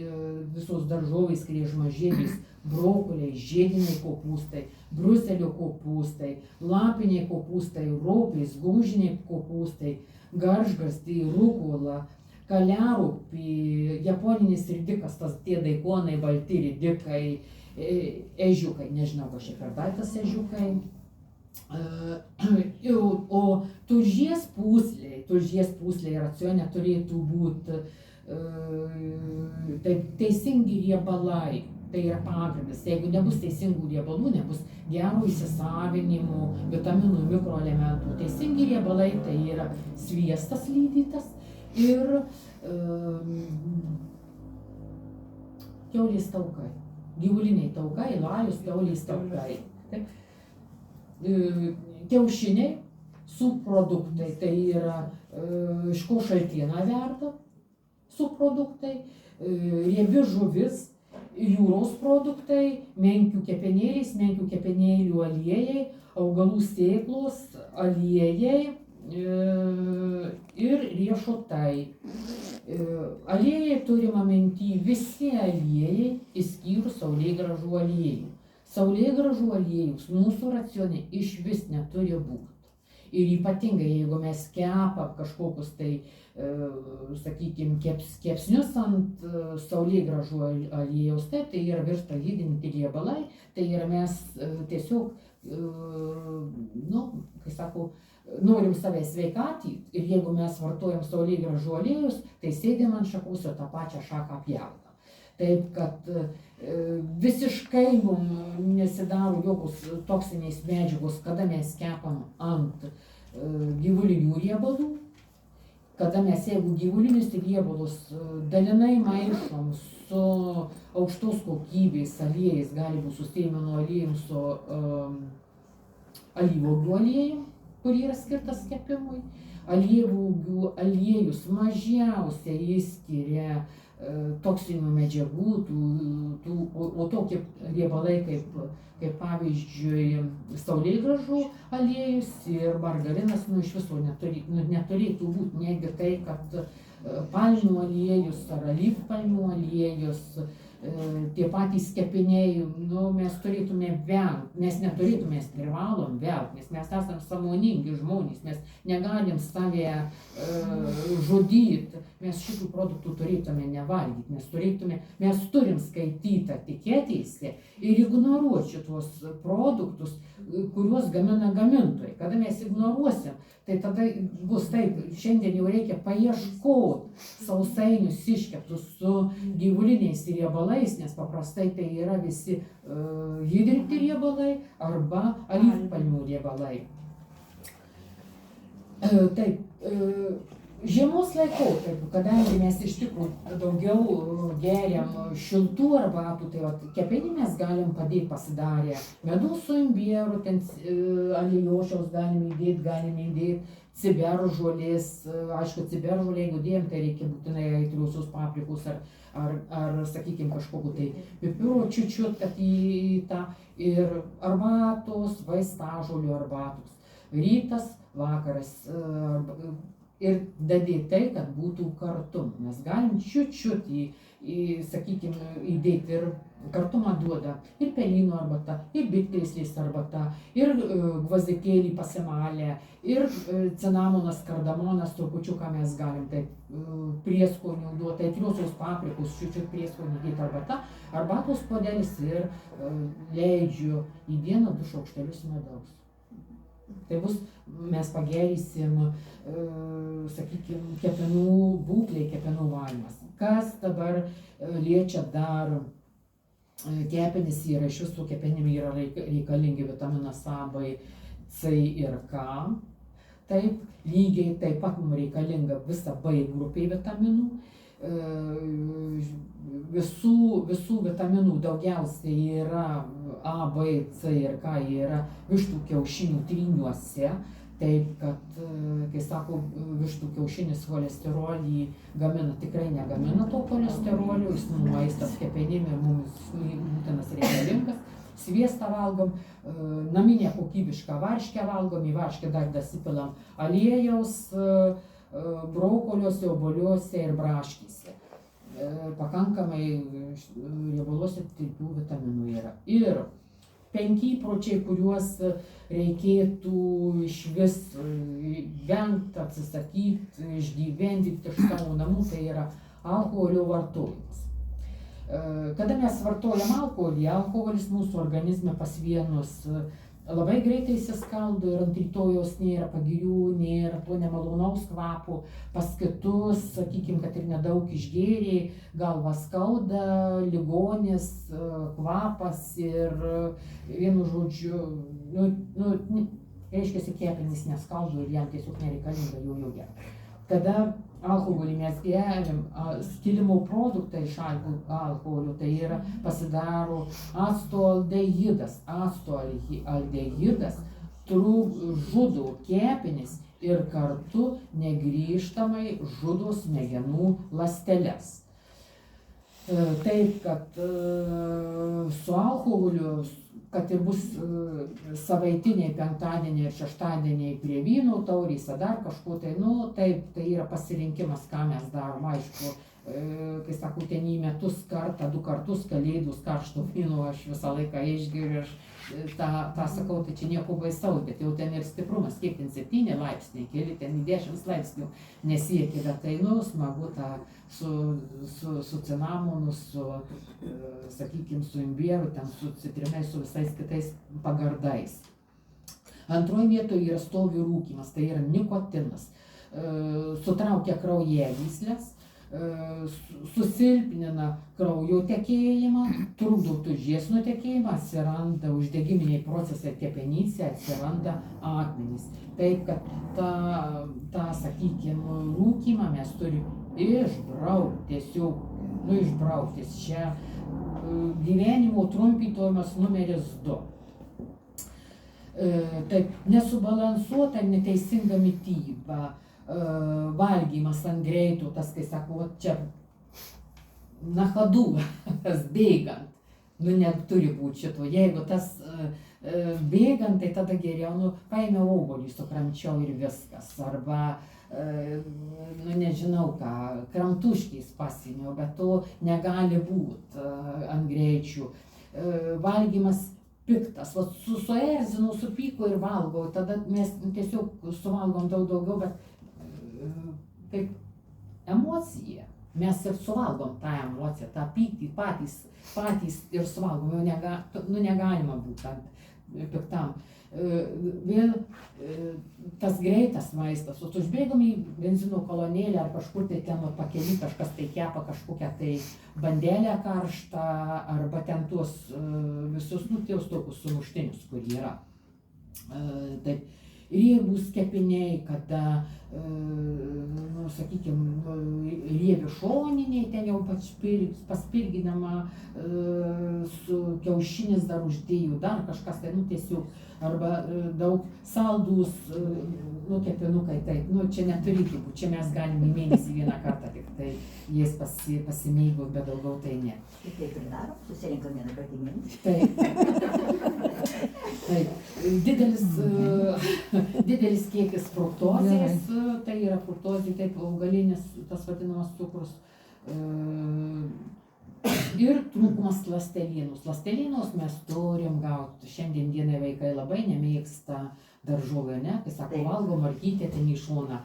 Speaker 1: visos daržovės kriežmažiedžiais, brokoliai, žiediniai kopūstai, bruselio kopūstai, lapiniai kopūstai, ropės, gūžiniai kopūstai, garžgarstiai, rukola, kaliarupį, japoninis ridikas, tas tie daikonai, balti ridikai, ežiukai, nežinau, kažkiek ar tas ežiukai. O tulžies pūslė racione turėtų būti teisingi riebalai, tai yra pagrindas. Jeigu nebus teisingų riebalų, nebus gero įsisavinimo, vitaminų, mikroelementų. Teisingi riebalai tai yra sviestas lydytas ir kiaulės taukai, gyvuliniai taukai, lajus, kiaulės taukai. Kiaušiniai, subproduktai, tai yra iš ko šaltiena verda, subproduktai, riebi žuvis, jūros produktai, menkių kepenėliais, menkių kepenėlių aliejai, augalų sėklos, aliejai ir riešutai. Aliejai turima minty visi aliejai, išskyrus saulėgrąžų aliejų. Saulėgrąžų aliejus mūsų racione iš vis neturi būti. Ir ypatingai, jeigu mes kepam kažkokius tai, sakykime, kepsnius ant saulėgrąžų aliejaus, tai yra virsta hidrinti riebalai, tai yra mes tiesiog, kai sako, norim save sveikatyti ir jeigu mes vartojam saulėgrąžų aliejus, tai sėdėm ant šakos ir tą pačią šaką pjaunam. Taip, kad visiškai mums nesidaro jokios toksinės medžiagos, kada mes kepam ant gyvulinių riebalų, kada mes jeigu gyvulinius riebalus dalinai maišom su aukštos kokybės aliejais, gali būti su steimeno aliejum, su alyvuogių aliejum, kur yra skirtas kepimui. Alyvuogių aliejus mažiausiai išskiria toksinių medžiagų, o tokie riebalai kaip pavyzdžiui saulėgrąžų aliejus ir margarinas, iš viso neturėtų būti, negi tai, kad palmių aliejus ar alyvpalmių aliejus, tie patys kepiniai, mes turėtume vengti, mes neturėtume, mes privalom vengti, nes mes esame sąmoningi žmonės, mes negalim save žudyti, mes šitų produktų turėtume nevalgyti, mes turim skaityti etiketėse ir ignoruoti šitos produktus, kuriuos gamina gamintojai. Kada mes ignoruosim, tai tada bus taip, šiandien jau reikia paieškoti sausainius iškeptus su gyvuliniais riebalais, nes paprastai tai yra visi hidrinti riebalai arba alyvpalmių riebalai. Taip, žiemos laikotarpiu, kadangi mes iš tikrųjų daugiau geriam šiltų arbatų, tai kepinį mes galim padėti pasidarę medaus su imbieru, ten alijošiaus galime įdėti ciberžolės, aišku, ciberžolė, jeigu dėjom, tai reikia būtinai aitriuosius paprikus ar sakykime, kažkokiu tai pipiro čiučiut, kad į tą ir arbatos, vaistažolių arbatos, rytas, vakaras ir dadėti tai, kad būtų kartu. Mes galim čiučiut sakykime, įdėti ir kartumą duoda ir pelynų arbata, ir bitkrėslės arbata, ir gvazdikėlį pasimalę, ir cinamonas, kardamonas, trupučiuką mes galim taip prieskonių duoti, aitriuosius paprikus, čiučiut prieskonių dėti arbata, arbatos puodelis ir leidžiu į dieną 2 šaukštelius medaus. Tai bus, mes pagerinsim, sakykime, kepenų būklė, kepenų valymas. Kas dabar liečia dar kepenis, yra iš visų kepenim yra reikalingi vitaminas A, B, C ir K. Taip, lygiai taip pat mums reikalinga visa B grupė vitaminų. Visų vitaminų daugiausiai yra A, B, C ir K yra vištų kiaušinių tryniuose. Taip, kad, kai sako, vištų kiaušinis cholesterolį gamina, tikrai negamina to cholesterolio, jis maistas kepenim ir mums būtinas reikalingas. Sviestą valgom, naminę kokybišką varškę valgom, į varškę dar dasipilam aliejaus, brokoliuose, obuoliuose ir braškyse. Pakankamai riebaluose tirpių vitaminų yra. Ir 5 įpročiai, kuriuos reikėtų išvis vengti, atsisakyti, išgyvendinti iš savo namų, tai yra alkoholio vartojimas. Kada mes vartojam alkoholį, alkoholis mūsų organizme pas vienus labai greitai įsiskaldo ir ant rytojaus nėra pagirių, nėra to nemalonaus kvapo, pas kitus, sakykime, kad ir nedaug išgėrė, galva skauda, ligonis, kvapas ir vienu žodžiu, reiškia, kepenys neskaldo ir jam tiesiog nereikalinga jo gero. Kada alkoholį mes geriam, skilimo produktą iš alkoholio, tai yra pasidaro actoaldehidas. Actoaldehidas žudo kepenis ir kartu negrįžtamai žudo smegenų ląsteles. Taip, kad su alkoholiu, kad ir bus savaitiniai, penktadieniai ir šeštadieniai prie vyno taurės, ar dar kažko, tai, taip, tai yra pasirinkimas, ką mes darom, aišku, kai sakau, ten į metus kartą, 2 kartus kalėdus karšto vyno aš visą laiką išgeriu, aš tą sakau, tai čia nieko baisaus, bet jau ten ir stiprumas, kiek ten 7 laipsniai, keli ten 10 laipsnių nesiekia, bet tai, smagu tą su cinamonu, sakykime, su imbieru, ten su citrinais, su visais kitais pagardais. Antroje vietoje yra stovi rūkymas, tai yra nikotinas, sutraukia kraujagyslės, susilpnina kraujo tekėjimą, trukdo tulžies nutekėjimą, atsiranda uždegiminiai procesai kepenyse, atsiranda akmenys. Taip, kad tą sakykime, rūkymą mes turime išbraukti, tiesiog, išbraukti. Čia gyvenimo trumpintojimas numeris 2. Taip, nesubalansuota, neteisinga mityba, valgymas ant greito, tas, kai sako, čia na chodu, tas bėgant, neturi būti šito. Jeigu tas bėgant, tai tada geriau, paėmė obuolį, sukramčiau ir viskas. Arba, nežinau ką, kramtuškiais pasiniau, bet to negali būti ant greičių. Valgymas piktas, suerzinu, supyko ir valgau, tada mes tiesiog suvalgom daug daugiau, bet kaip emocija, mes ir suvalgom tą emociją, tą pyktį patys ir suvalgom, jau negalima būti piktam. Vėl tas greitas maistas, užbėgom į benzino kolonėlę ar kažkur tai ten pakeli kažkas tai kepa kažkokią tai bandelę karštą arba ten tuos visus tokius sumuštinius, kur yra. Taip, riebūs kepiniai, kada, sakykime, riebi šoniniai, ten jau paspirginama, su kiaušinis dar uždėjų, dar kažkas, tai tiesiog, arba daug saldus kepinukai, taip, čia neturėtų būti, čia mes galime į mėnesį vieną kartą tik tai jais pasimėgauti, bet daugiau tai ne.
Speaker 2: Taip ir darom, susirinkam vieną kartą į mėnesį.
Speaker 1: Taip, didelis kiekis fruktozės, tai yra fruktozė, taip, augalinis, tas vadinamas cukrus. Ir trūkumas ląstelynus. Ląstelynus mes turim gauti. Šiandien dienai vaikai labai nemėgsta daržovių, ne? Kai sako, valgo markytę ten į šoną.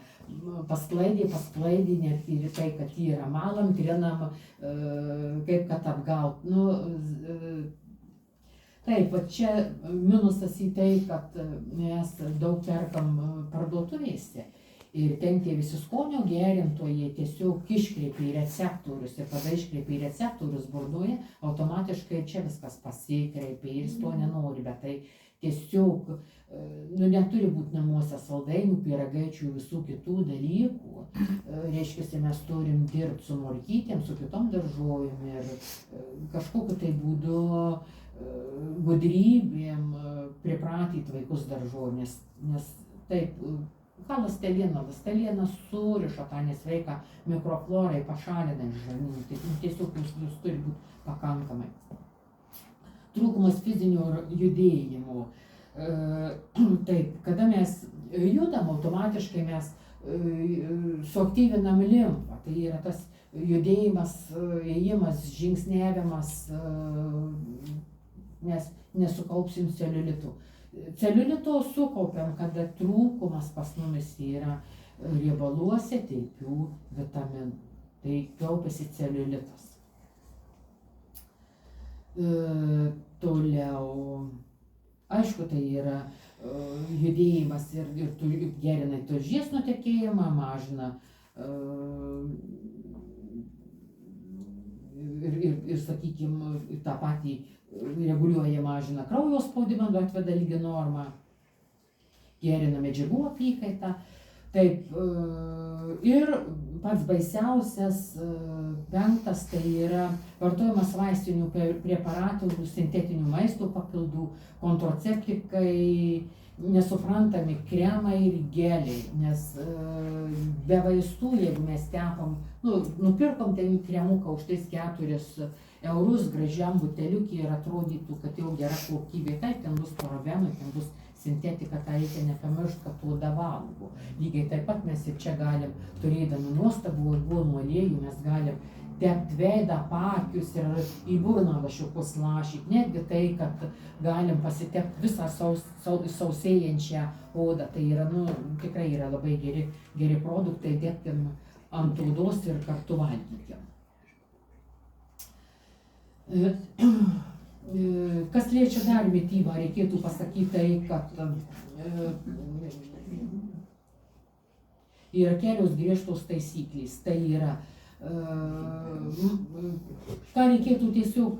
Speaker 1: Pasklaidė, net ir tai, kad jį yra malam, trinam, kaip kad apgaut. Taip, čia minusas į tai, kad mes daug perkam parduotuvėse. Ir ten tie visi skonio gerintojai tiesiog iškreipia į receptorius ir kada iškreipia į receptorius burnoje, automatiškai čia viskas pasikreipia ir jis to nenori, bet tai tiesiog neturi būti namuose saldainių, pyragaičių, visų kitų dalykų. Reiškia, mes turim dirbti su morkytėm, su kitom daržovėm ir kažkokiu tai būdu gudrybėm pripratyti vaikus daržovėm, nes taip, ką ląstelieną suriša tą nesveiką mikroflorą, pašalina iš žarnynų, tai tiesiog jūs turi būti pakankamai. Trūkumas fizinio judėjimo. Taip, kada mes judam, automatiškai mes suaktyvinam limfą, tai yra tas judėjimas, ėjimas, žingsniavimas, nes nesukaupsim celiulitų. Celiulito sukaupiam, kada trūkumas pas mumis yra riebaluose teikių vitaminų. Tai kaupiasi celiulitas. Toliau, aišku, tai yra judėjimas ir gerina tulžies nutekėjimą, mažina ir sakykime, tą patį reguliuoja, mažina kraujo spaudimą, atveda lygi normą, gerina medžiagų apykaitą. Taip, ir pats baisiausias 5 tai yra vartojimas vaistinių preparatų, sintetinių maisto papildų, kontraceptikai, nesuprantami kremai ir geliai, nes be vaistų, jeigu mes tepam, nupirkom ten kremuką už 4 eurus gražiam buteliukį ir atrodytų, kad jau gera kokybė, taip, ten bus parabenų, ten bus sintetika, tai reikia nepamiršti, kad oda valgo. Lygiai taip pat mes ir čia galim, turėdami nuostabų organų aliejų, mes galim tept veidą, pakius ir į burną lašiukus lašyt. Netgi tai, kad galim pasitepti visą sausėjančią odą. Tai yra, tikrai yra labai geri produktai, dėkim ant odos ir kartu valgykim. Kas liečia dar mitybą, reikėtų pasakyti tai, kad yra kelios griežtos taisyklės. Tai yra, ką reikėtų tiesiog,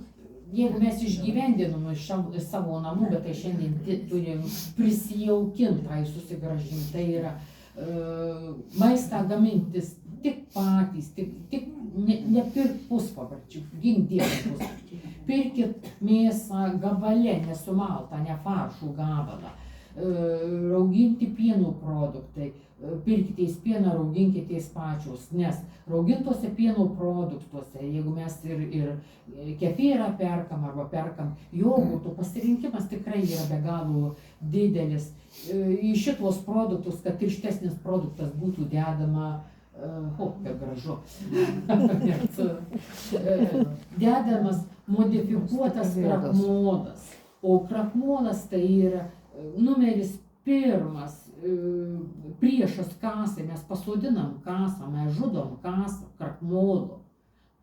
Speaker 1: jeigu mes išgyvendinom iš savo namų, bet tai šiandien turim prisijaukinti, tai susigrąžinti, tai yra maistą gamintis tik patys, tik nepirk puspavarčių, gink Dievą puspavarčių. Pirkit mėsą gabale, nesumaltą, ne faršų gabalą. Rauginti pieno produktai, pirkitės pieną, rauginkitės pačios, nes raugintose pieno produktuose, jeigu mes ir kefyrą perkam arba perkam jogurtų, pasirinkimas tikrai yra be galo didelis. Į šitos produktus, kad tirštesnis produktas būtų dedama, kaip gražu, dedamas modifikuotas krakmolas, o krakmolas tai yra numeris 1 priešas kasai, mes pasodinam kasą, mes žudom kasą krakmolo.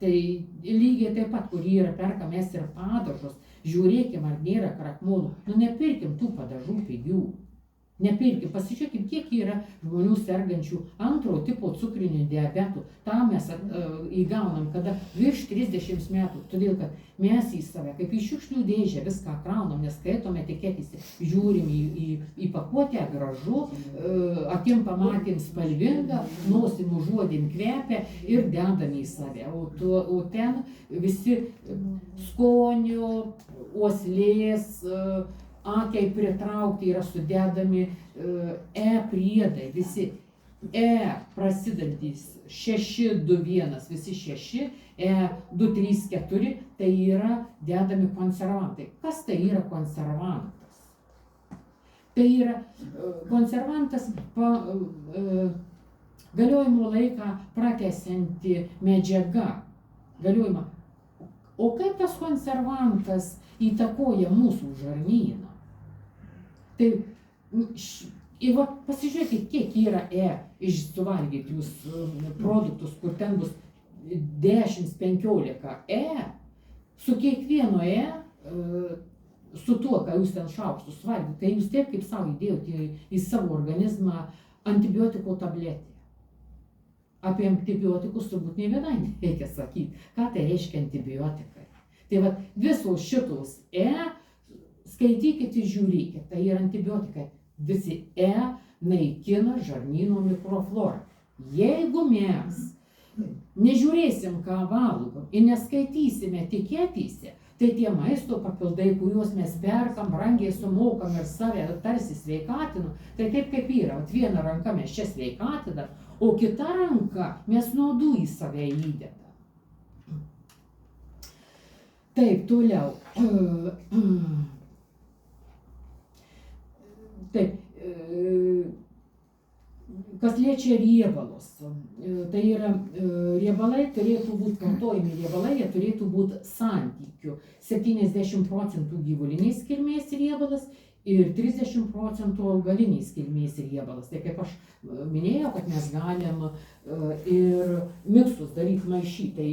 Speaker 1: Tai lygiai taip pat, kur yra perkamės ir padažus, žiūrėkim, ar nėra krakmolų, nepirkim tų padažų pigių. Nepirkim, pasižiūrėkim, kiek yra žmonių sergančių antro tipo cukriniu diabetu. Ta mes įgaunam, kada virš 30 metų, todėl kad mes į save, kaip į šiukšlių dėžę, viską kraunam, neskaitom etiketėse, žiūrim į pakuotę gražu, akim pamatėm spalvingą, nosim užuodėm kvepia ir dedam į save. O ten visi skonio, uoslės, akiai pritraukti yra sudedami priedai, visi prasidantys 6, 2, 1, visi 6, 2, 3, 4, tai yra dedami konservantai. Kas tai yra konservantas? Tai yra konservantas galiojimo laiką pratęsianti medžiaga. Galiojimą. O kaip tas konservantas įtakoja mūsų žarnyną? Tai pasižiūrėkit, kiek yra suvalgyti jūs produktus, kur ten bus 10-15 su kiekvieno su tuo, ką jūs ten šaukštus valgyti, tai jūs taip kaip savo įdėjote į savo organizmą antibiotiko tabletę. Apie antibiotikus turbūt ne vienai reikia sakyti, ką tai reiškia antibiotikai. Tai va, visos šitos skaitykit ir žiūrėkit, tai yra antibiotikai. Visi naikina žarnyno mikroflorą. Jeigu mes nežiūrėsim, ką valgom ir neskaitysime etiketėse, tai tie maisto papildai, kuriuos mes perkam, brangiai sumokam ir save tarsi sveikatinam, tai taip kaip yra, viena ranka mes čia sveikatinam, o kita ranka mes nuodų į save įdedam. Taip, toliau. Taip, kas liečia riebalus, tai yra riebalai turėtų būti, kartojami riebalai, jie turėtų būti santykių. 70% gyvulinės kilmės riebalas ir 30% augalinės kilmės riebalas. Tai kaip aš minėjau, kad mes galim ir miksus daryti maišyti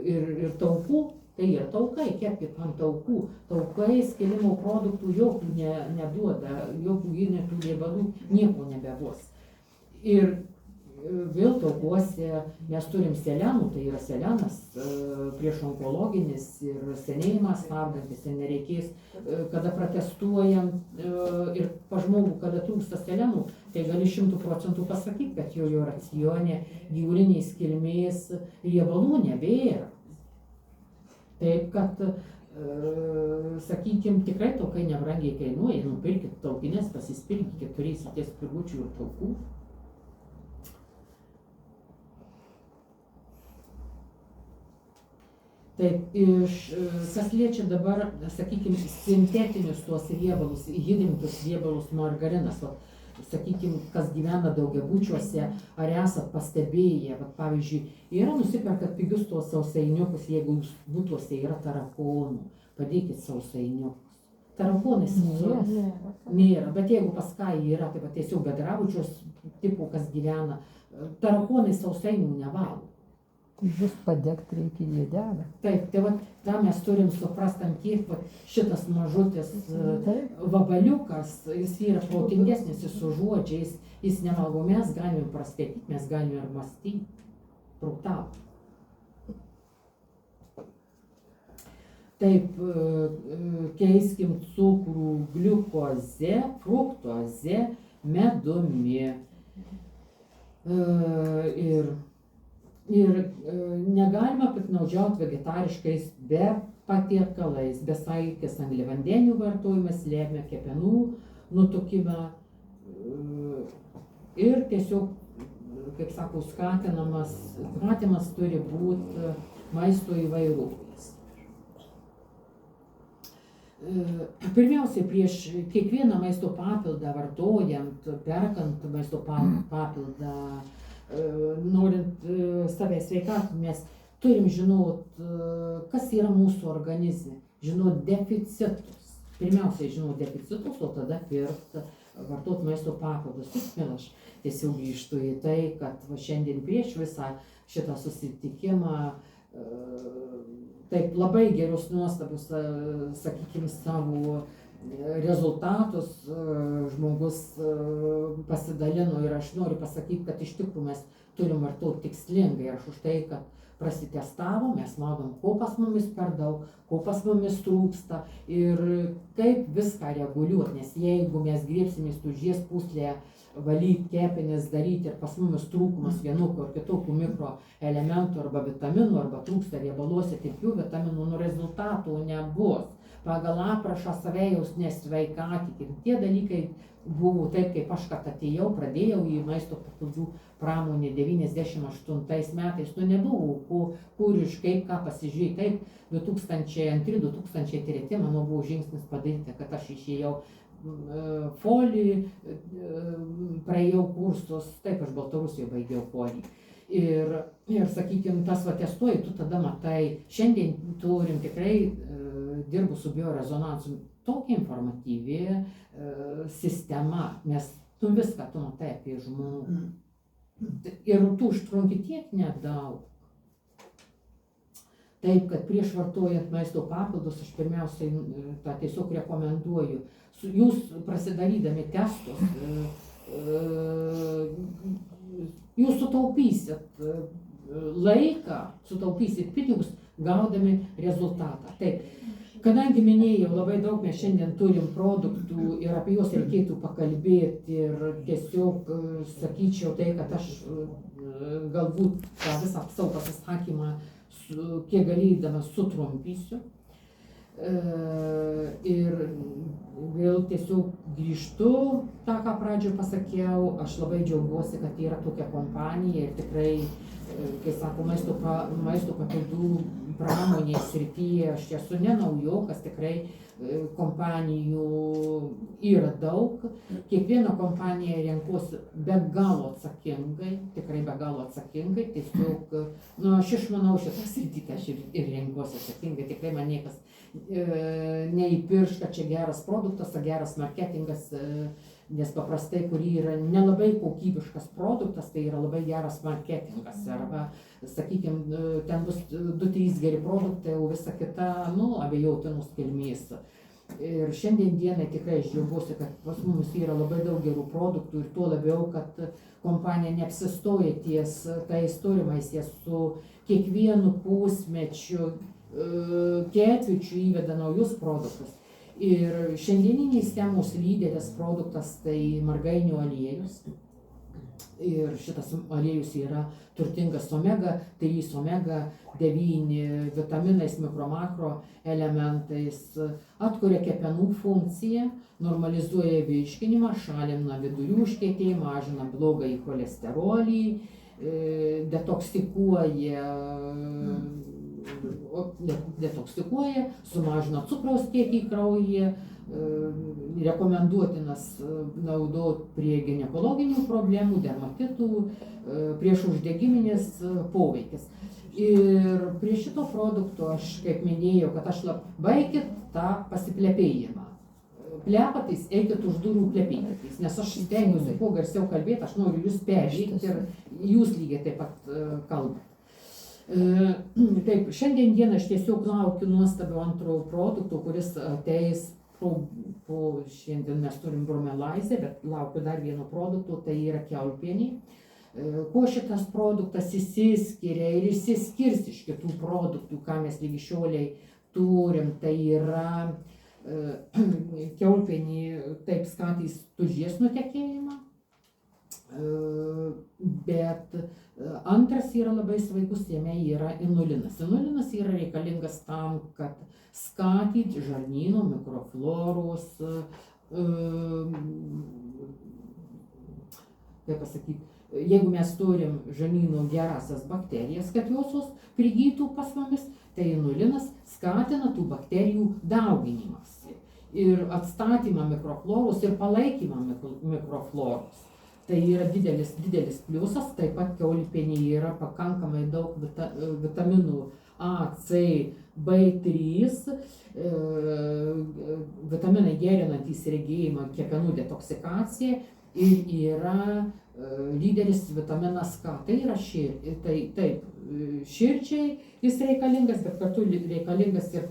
Speaker 1: ir taukų. Tai yra taukai, kepkit ant taukų. Taukai skilimo produktų jokių neduoda, jokių įnetų riebalų, nieko nebebus. Ir vėl taukuose mes turim selenų, tai yra selenas prieš onkologinis ir senėjimą stabdantis, tai nereikės, kada protestuojam ir pa žmogų, kada trūksta selenų, tai gali 100% pasakyti, kad jo racione gyvulinės kilmės riebalų nebėra. Taip, kad, sakykime, tikrai taukai nebrangiai kainuoja, nupirkit taukinės, pasispirkit, turėsite spirgučių ir taukų. Taip, kas liečia dabar, sakykime, sintetinius tuos riebalus, hidrintus riebalus, margarinas. sakykime, kas gyvena daugiabučiuose, ar esat pastebėję, vat, pavyzdžiui, yra nusiperkat pigius tuos sausainiukus, jeigu jūs būtuose yra tarakonų, padėkit sausainiukus. Tarakonai nėra, bet jeigu pas ką yra, tai va tiesiog bendrabučios tipų, kas gyvena, tarakonai sausainių nevalo.
Speaker 3: Vis padegti reikia, jie dega.
Speaker 1: Taip, tai va, tą mes turim suprasti, ant kiek va, šitas mažutis vabaliukas, jis yra protingesnis, jis užuodžia, jis nevalgo, mes galime praskaityti, mes galime ir mąstyti, fruktavo. Taip, keiskim cukrų gliukozę, fruktozę, medumi. Ir negalima piktnaudžiauti vegetariškais be patiekalais, be saikės angliavandenių vartojimas lemia kepenų nutukimą ir tiesiog, kaip sakau, skatinamas turi būti maisto įvairovės. Pirmiausiai, prieš kiekvieną maisto papildą vartojant, perkant maisto papildą, norint savęs sveikatinti, mes turim žinot, kas yra mūsų organizme, žinot deficitus. Pirmiausiai žinot deficitus, o tada pirkti, vartot maisto papildus. Tik aš tiesiog grįžtu į tai, kad va, šiandien prieš visą šitą susitikimą taip labai gerus nuostabus, sakykime, savo rezultatus žmogus pasidalino ir aš noriu pasakyti, kad iš tikrųjų mes turim vartoti tikslingai. Aš už tai, kad prasitestavom, mes matom, ko pas mumis per daug, ko pas mumis trūksta ir kaip viską reguliuoti, nes jeigu mes griebsimės tulžies pūslę, valyti kepenis, daryti ir pas mumis trūkumas vienokių ar kitokių mikroelementų arba vitaminų, arba trūksta riebaluose tikių vitaminų, rezultatų nebus. Pagal aprašą save jaus nesveikatikit. Tie dalykai buvo taip, kaip aš kad atėjau, pradėjau į maisto papildų pramonę 98 metais, nebuvo kur iš kaip ką pasižiūrėti. Taip, 2002-2003 mano buvo žingsnis padaryti, kad aš išėjau folį, praėjau kursus, taip aš Baltarusijoje baigiau folį. Ir sakykime, tas va testuoji, tu tada matai, šiandien turim tikrai, dirbu su biorezonansu, tokia informatyvi sistema, nes tu viską tu matai apie žmogų. Ir tu užtrunki tiek nedaug. Taip, kad prieš vartojant maisto papildus, aš pirmiausiai tą tiesiog rekomenduoju. Jūs prasidarydami testus, jūs sutaupysit laiką, sutaupysit pinigus, gaudami rezultatą. Taip, kadangi minėjau, labai daug mes šiandien turim produktų ir apie juos reikėtų pakalbėti ir tiesiog sakyčiau tai, kad aš galbūt tą visą savo pasisakymą kiek galėdamas sutrumpysiu. Ir vėl tiesiog grįžtu tą, ką pradžioje pasakiau, aš labai džiaugiuosi, kad yra tokia kompanija ir tikrai, kai sako, maisto papildų pramonės srityje, aš esu ne naujokas, tikrai kompanijų yra daug. Kiekviena kompanija renkuosi be galo atsakingai, tikrai be galo atsakingai, tiesiog, aš išmanau šitą sritį, aš ir renkuosi atsakingai, tikrai man niekas neįpirš, kad čia geras produktas, geras marketingas, nes paprastai, kurį yra nelabai kokybiškas produktas, tai yra labai geras marketingas. Arba, sakykime, ten bus 2-3 geri produktai, o visa kita, abejotinos kilmės. Ir šiandien dienai tikrai aš džiaugiuosi, kad pas mumis yra labai daug gerų produktų ir tuo labiau, kad kompanija neapsistoja ties tais turimais, jie su kiekvienu pusmečiu, ketvirčiu įveda naujus produktus. Ir šiandieniniais temos lyderis produktas tai margainių aliejus. Ir šitas aliejus yra turtingas omega 3, omega 9 vitaminais, mikro-makro elementais, atkuria kepenų funkciją, normalizuoja virškinimą, šalina vidurių užkietėjimą, mažina blogąjį cholesterolį, detoksikuoja, sumažina cukraus kiekį kraujyje, rekomenduotinas naudoti prie ginekologinių problemų, dermatitų, prieš uždegiminės poveikis. Ir prie šito produkto aš, kaip minėjau, kad aš baikit tą pasiplepėjimą. Plepatais eikit už durų plepėkit, nes aš stengiuosi kuo garsiau kalbėti, aš noriu jūs peržiūrėti ir jūs lygiai taip pat kalbat. Taip, šiandien dieną aš tiesiog laukiu nuostabio antrojo produkto, kuris ateis po šiandien mes turim bromelaizę, bet laukiu dar vieno produkto, tai yra kiaulpienė. Kuo šitas produktas išsiskiria ir išsiskirs iš kitų produktų, ką mes lygi šioliai turim, tai yra kiaulpienė taip skatys tulžies nutekėjimą, bet antras yra labai svaigus, jame yra inulinas. Inulinas yra reikalingas tam, kad skatyti žarnyno mikrofloros, kaip pasakyti, jeigu mes turim žarnyno gerasias bakterijas, kad josios prigytų pas mumis, tai inulinas skatina tų bakterijų dauginimąsi ir atstatymą mikrofloros ir palaikymą mikrofloros. Tai yra didelis pliusas, taip pat kiaulpienėje yra pakankamai daug vitaminų A, C, B3, vitaminai gerinantys regėjimą, kepenų detoksikaciją ir yra lyderis vitaminas K. Tai yra širdžiai jis reikalingas, bet kartu reikalingas ir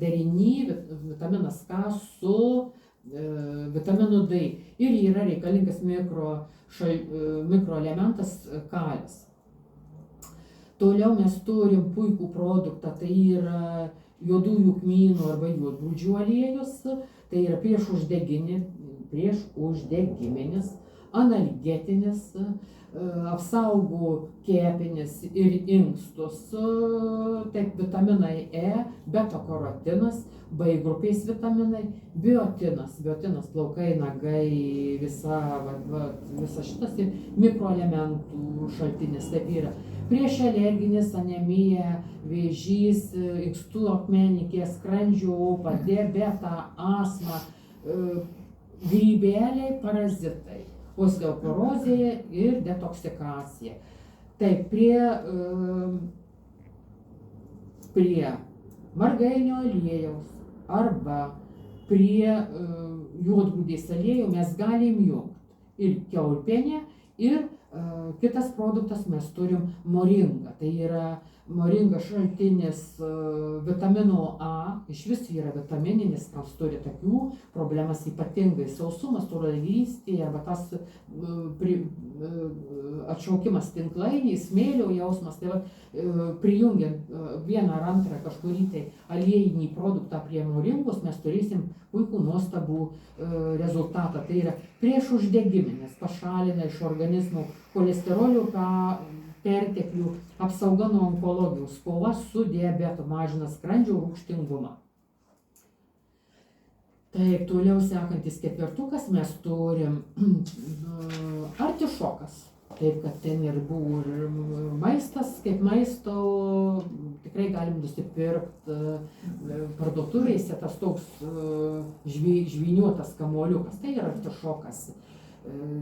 Speaker 1: deriny vitaminas K su vitaminu D ir yra reikalingas mikroelementas kalis. Toliau mes turim puikų produktą, tai yra juodųjų kmynų arba juodgrūdžių aliejus, tai yra prieš uždegiminis, analgetinis, apsaugo kepenis ir inkstus, taip vitaminai E, beta-karotinas, B grupės vitaminai, biotinas, plaukai, nagai, visa šitas ir mikroelementų šaltinis, taip yra prieš alerginis, anemija, vėžys, inkstų akmenligė, skrandžio opa, diabetą, astmą, grybeliai, parazitai, osteoporozė ir detoksikacija. Taip, prie margainio aliejaus arba prie juodgrūdės aliejų mes galim jungti ir kiaulpienę, ir kitas produktas mes turim moringą. Tai yra moringa šaltinis vitamino A, iš vis yra vitamininis, kas turi tokių problemas ypatingai sausumas, turalgystė arba tas atšaukimas tinklainį, smėlio jausmas. Tai prijungiant vieną ar antrą kažkurį tai aliejinį produktą prie moringos, mes turėsim puikų nuostabų rezultatą. Tai yra prieš uždegiminis, pašalina iš organizmo cholesterolio perteklių, apsauga nuo onkologijos, kova su diabetu, mažina skrandžio rūgštingumą. Taip, toliau sekantis ketvirtukas mes turim artišokas. Taip, kad ten ir buvo ir maistas, kaip maisto tikrai galim nusipirkti parduotuvėse, tas toks žvyniuotas kamuoliukas, tai yra artišokas.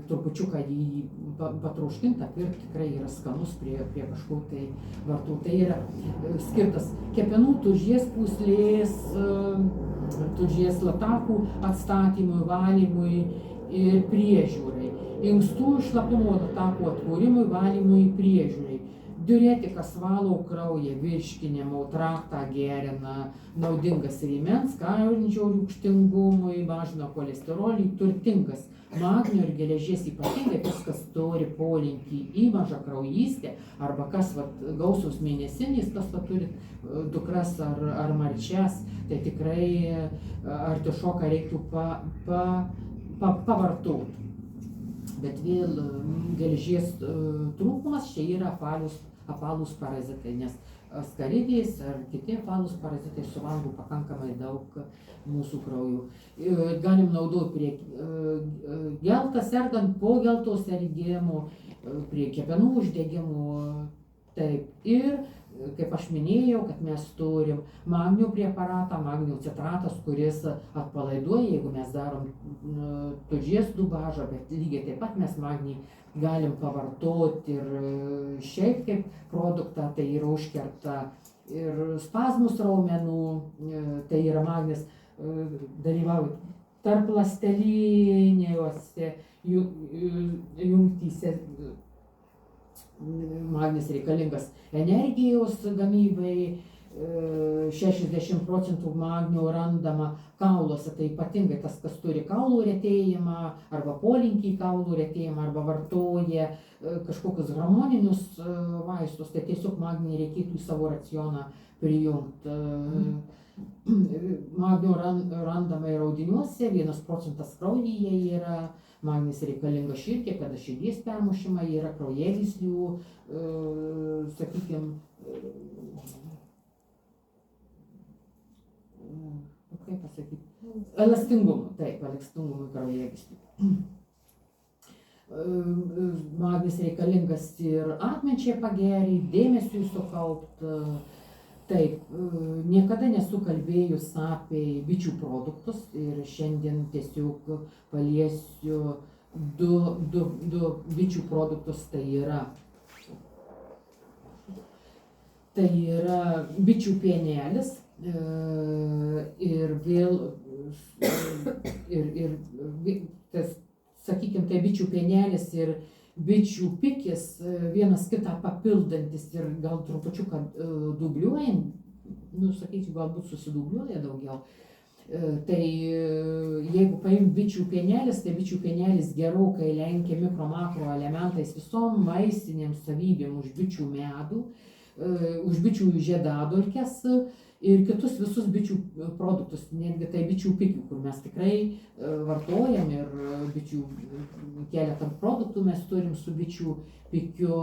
Speaker 1: Trupučiuką jį patroškintą pirkti tikrai yra skanus prie kažko tai vartų. Tai yra skirtas kepenų, tulžies pūslės, tulžies latakų atstatymui, valymui ir priežiūrai. Inkstų šlapimo latakų atkūrimui, valymui, priežiūrai. Diuretikas valo kraują, virškinimo traktą gerina, naudingas rėmens, skrandžio rūgštingumui, mažina cholesterolį, turtingas magnio ir geležies, ypatingai tas, kas turi polinkį į mažakraujystę arba kas gausus mėnesinės, tas turi dukras ar marčias, tai tikrai artišoką reiktų pavartoti. Bet vėl geležies trūkumas čia yra apvalūs parazitai, nes askaridės ar kiti apvalūs parazitai suvalgo pakankamai daug mūsų kraujų. Galim naudoti prie geltą sergant, po geltos sergėjimo, prie kepenų uždegimų. Taip, ir kaip aš minėjau, kad mes turim magnio preparatą, magnio citratas, kuris atpalaiduoja, jeigu mes darom tulžies dubažą, bet lygiai taip pat mes magnį galim pavartoti ir šiaip kaip produktą, tai yra užkerta ir spazmus raumenų, tai yra magnis dalyvauja tarp ląsteliniuose jungtyse. Magnis reikalingas energijos gamybai, 60% magnio randama kauluose, tai ypatingai tas, kas turi kaulų retėjimą arba polinkį į kaulų retėjimą arba vartoja kažkokius hormoninius vaistus, tai tiesiog magnį reikėtų į savo racioną prijungti. Magnio randama ir audiniuose, 1% kraujyje yra. Magnis reikalingas širdiai, kada širdies permušimai yra, kraujagyslių, sakykime, kaip pasakyti, elastingumui, taip, elastingumui kraujagyslių. Magnis reikalingas ir atminčiai pagerinti, dėmesiui sukaupti. Taip, niekada nesu kalbėjus apie bičių produktus ir šiandien tiesiog paliesiu du bičių produktus, tai yra bičių pienelis ir vėl, tas, sakykime, tai bičių pienelis ir bičių pikis, vienas kitą papildantis ir gal trupučiuką dubliuojant, sakyčiau, galbūt susidubliuoja daugiau. Tai jeigu paim bičių pienelis, tai bičių pienelis gerokai lenkia mikro makro elementais visom maistinėm savybėm už bičių medų, už bičių žiedadulkes ir kitus visus bičių produktus, netgi tai bičių pikių, kur mes tikrai vartojam ir bičių keletą produktų mes turim su bičių pikiu.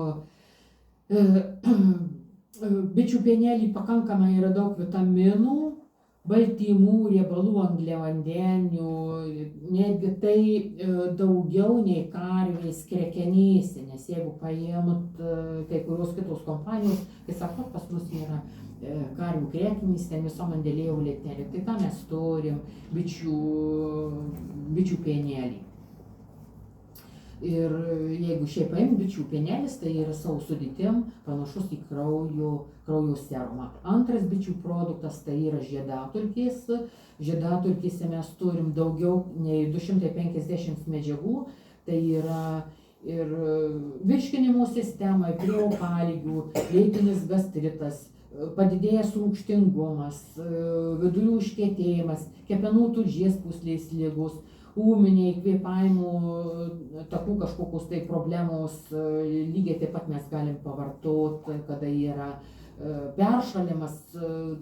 Speaker 1: Bičių pienelį pakankamai yra daug vitaminų, baltymų, riebalų, angliavandenių, netgi tai daugiau nei karvės krekenėse, nes jeigu paėmut kai kurios kitos kompanijos, tai sako, pas mus yra karvių krekenys, ten visom andėlėjau lėtelė, tai ką mes turim bičių pienelį. Ir jeigu šiaip paim bičių pienelis, tai yra savo sudėtim panašus į kraujo serumą. Antras bičių produktas tai yra žiedadulkės. Žiedadulkėse mes turim daugiau nei 250 medžiagų, tai yra ir virškinimo sistemai, prieopaligių, lėtinis gastritas, padidėjęs rūgštingumas, vidurių užkietėjimas, kepenų tulžies pūslės ligos, ūminiai kvėpavimo takų kažkokios tai problemos, lygiai taip pat mes galim pavartoti, kada yra peršalimas,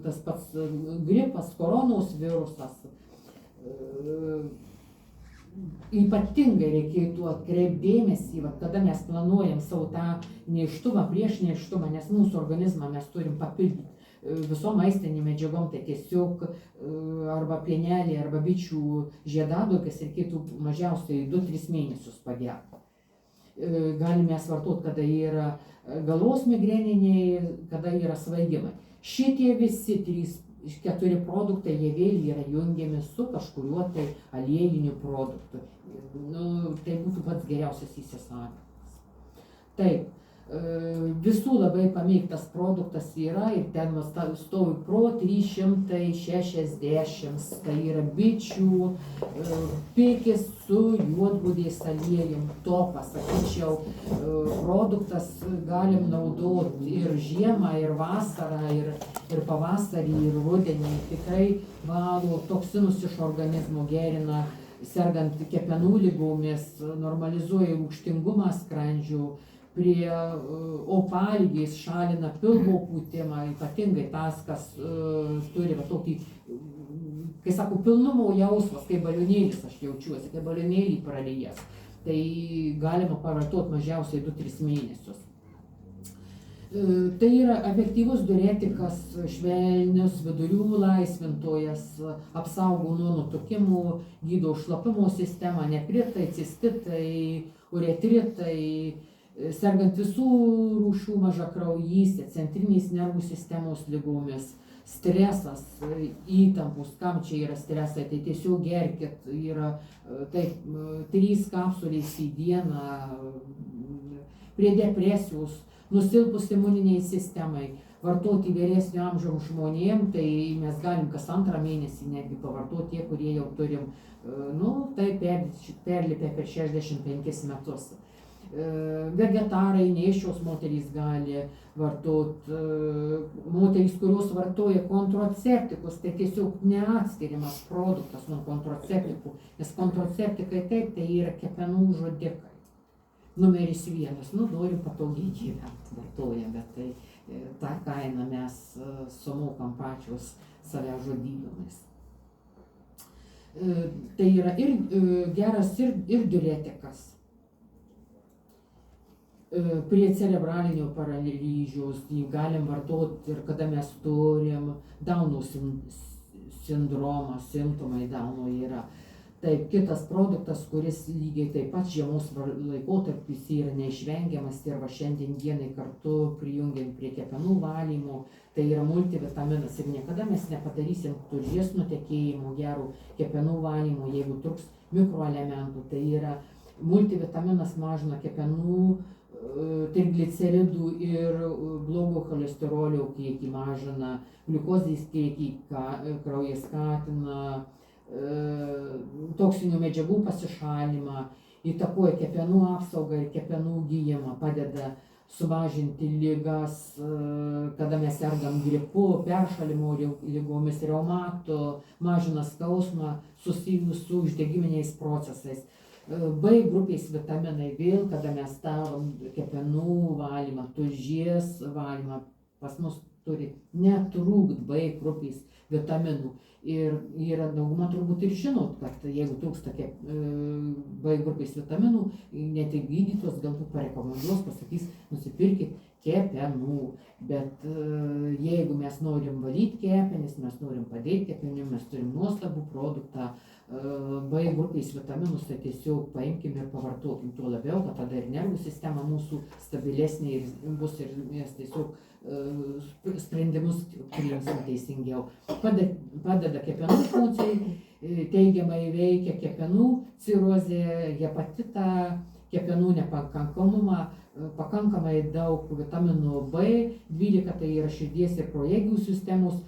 Speaker 1: tas pats gripas, koronos virusas. Ypatingai reikėtų atkreipti dėmesį, kada mes planuojam savo tą nėštumą, prieš nėštumą, nes mūsų organizmą mes turim papildyti visom maistinėm medžiagom, tai tiesiog arba pienelį, arba bičių žiedadulkes reikėtų mažiausiai 2-3 mėnesius pagerti. Galime jas vartoti, kada yra galvos migreniniai, kada yra svaigimai. Šitie visi 3-4 produktai, jie vėl yra jungiami su kažkuriuo tai aliejiniu produktu. Tai būtų pats geriausias įsisavinimas. Taip. Visų labai pamėgtas produktas yra ir ten stovi pro 360, tai yra bičių pikis su juodgrūdės aliejum. Topas, sakyčiau, produktas galim naudoti ir žiemą, ir vasarą, ir pavasarį, ir rudenį. Tikrai valo toksinus iš organizmo, gerina sergant kepenų ligomis, normalizuoja rūgštingumą skrandžių, prie opaligės šalina pilvo pūtimą, ypatingai tas, kas turi tokį, kai sako, pilnumo jausmas, kaip balionėlis aš jaučiuosi, kaip balionėlį pralijęs. Tai galima pavartoti mažiausiai 2-3 mėnesius. Tai yra efektyvus diuretikas, švelnius vidurių laisvintojas, apsaugo nuo nutukimų, gydo šlapimo sistemą, nepritai, cistitai, uretritai, sergant visų rūšių mažakraujystė, centrinės nervų sistemos ligomis, stresas, įtampos, kam čia yra stresai, tai tiesiog gerkit, yra taip 3 kapsulės į dieną, prie depresijos, nusilpus imuniniai sistemai, vartoti vyresnio amžiaus žmonėm, tai mes galim kas 2 mėnesį netgi pavartoti tie, kurie jau turim, tai perlipę per 65 metus. Vegetarai, nėščios moterys gali vartoti, moterys, kurios vartoja kontraceptikus, tai tiesiog neatskiriamas produktas nuo kontraceptikų, nes kontraceptikai taip, tai yra kepenų žudikai. Numeris 1, norim patogiai gyventi, vartojam, bet tai tą kainą mes sumokam pačios save žudydamais. Tai yra ir geras ir diuretikas. Prie cerebralinio paralyžiaus jį galim vartoti ir kada mes turim Dauno sindromą, simptomai Dauno yra. Taip, kitas produktas, kuris lygiai taip pat žiemos laikotarpis yra neišvengiamas ir va šiandien dienai kartu prijungiant prie kepenų valymo, tai yra multivitaminas ir niekada mes nepadarysim tulžies nutekėjimo, gerų kepenų valymo, jeigu truks mikroelementų, tai yra multivitaminas mažina kepenų, trigliceridų ir blogo cholesterolio kiekį mažina, gliukozės kiekį kraujyje skatina, toksinių medžiagų pasišalinimą, įtakoja kepenų apsaugą ir kepenų gijimą, padeda sumažinti ligas, kada mes sergam gripu, peršalimo ligomis, reumatu, mažina skausmą susijus su uždegiminiais procesais. B grupės vitaminai vėl, kada mes darom kepenų valymą, tulžies valymą, pas mus turi netrūkt B grupės vitaminų. Ir yra dauguma turbūt ir žinot, kad jeigu trūksta B grupės vitaminų, net ir gydytos galbūt parekomenduos, pasakys, nusipirkit kepenų. Bet jeigu mes norim valyti kepenis, mes norim padėti kepenim, mes turim nuostabų produktą, B grupės vitaminus, tai tiesiog paimkim ir pavartokim, tuo labiau, kad tada ir nervų sistema mūsų stabilesnė bus ir mes tiesiog sprendimus priimsim teisingiau. Padeda kepenų funkcijai, teigiamai veikia kepenų cirozė, hepatitą, kepenų nepakankamumą, pakankamai daug vitaminų B12, tai yra širdies ir kraujagyslių sistemos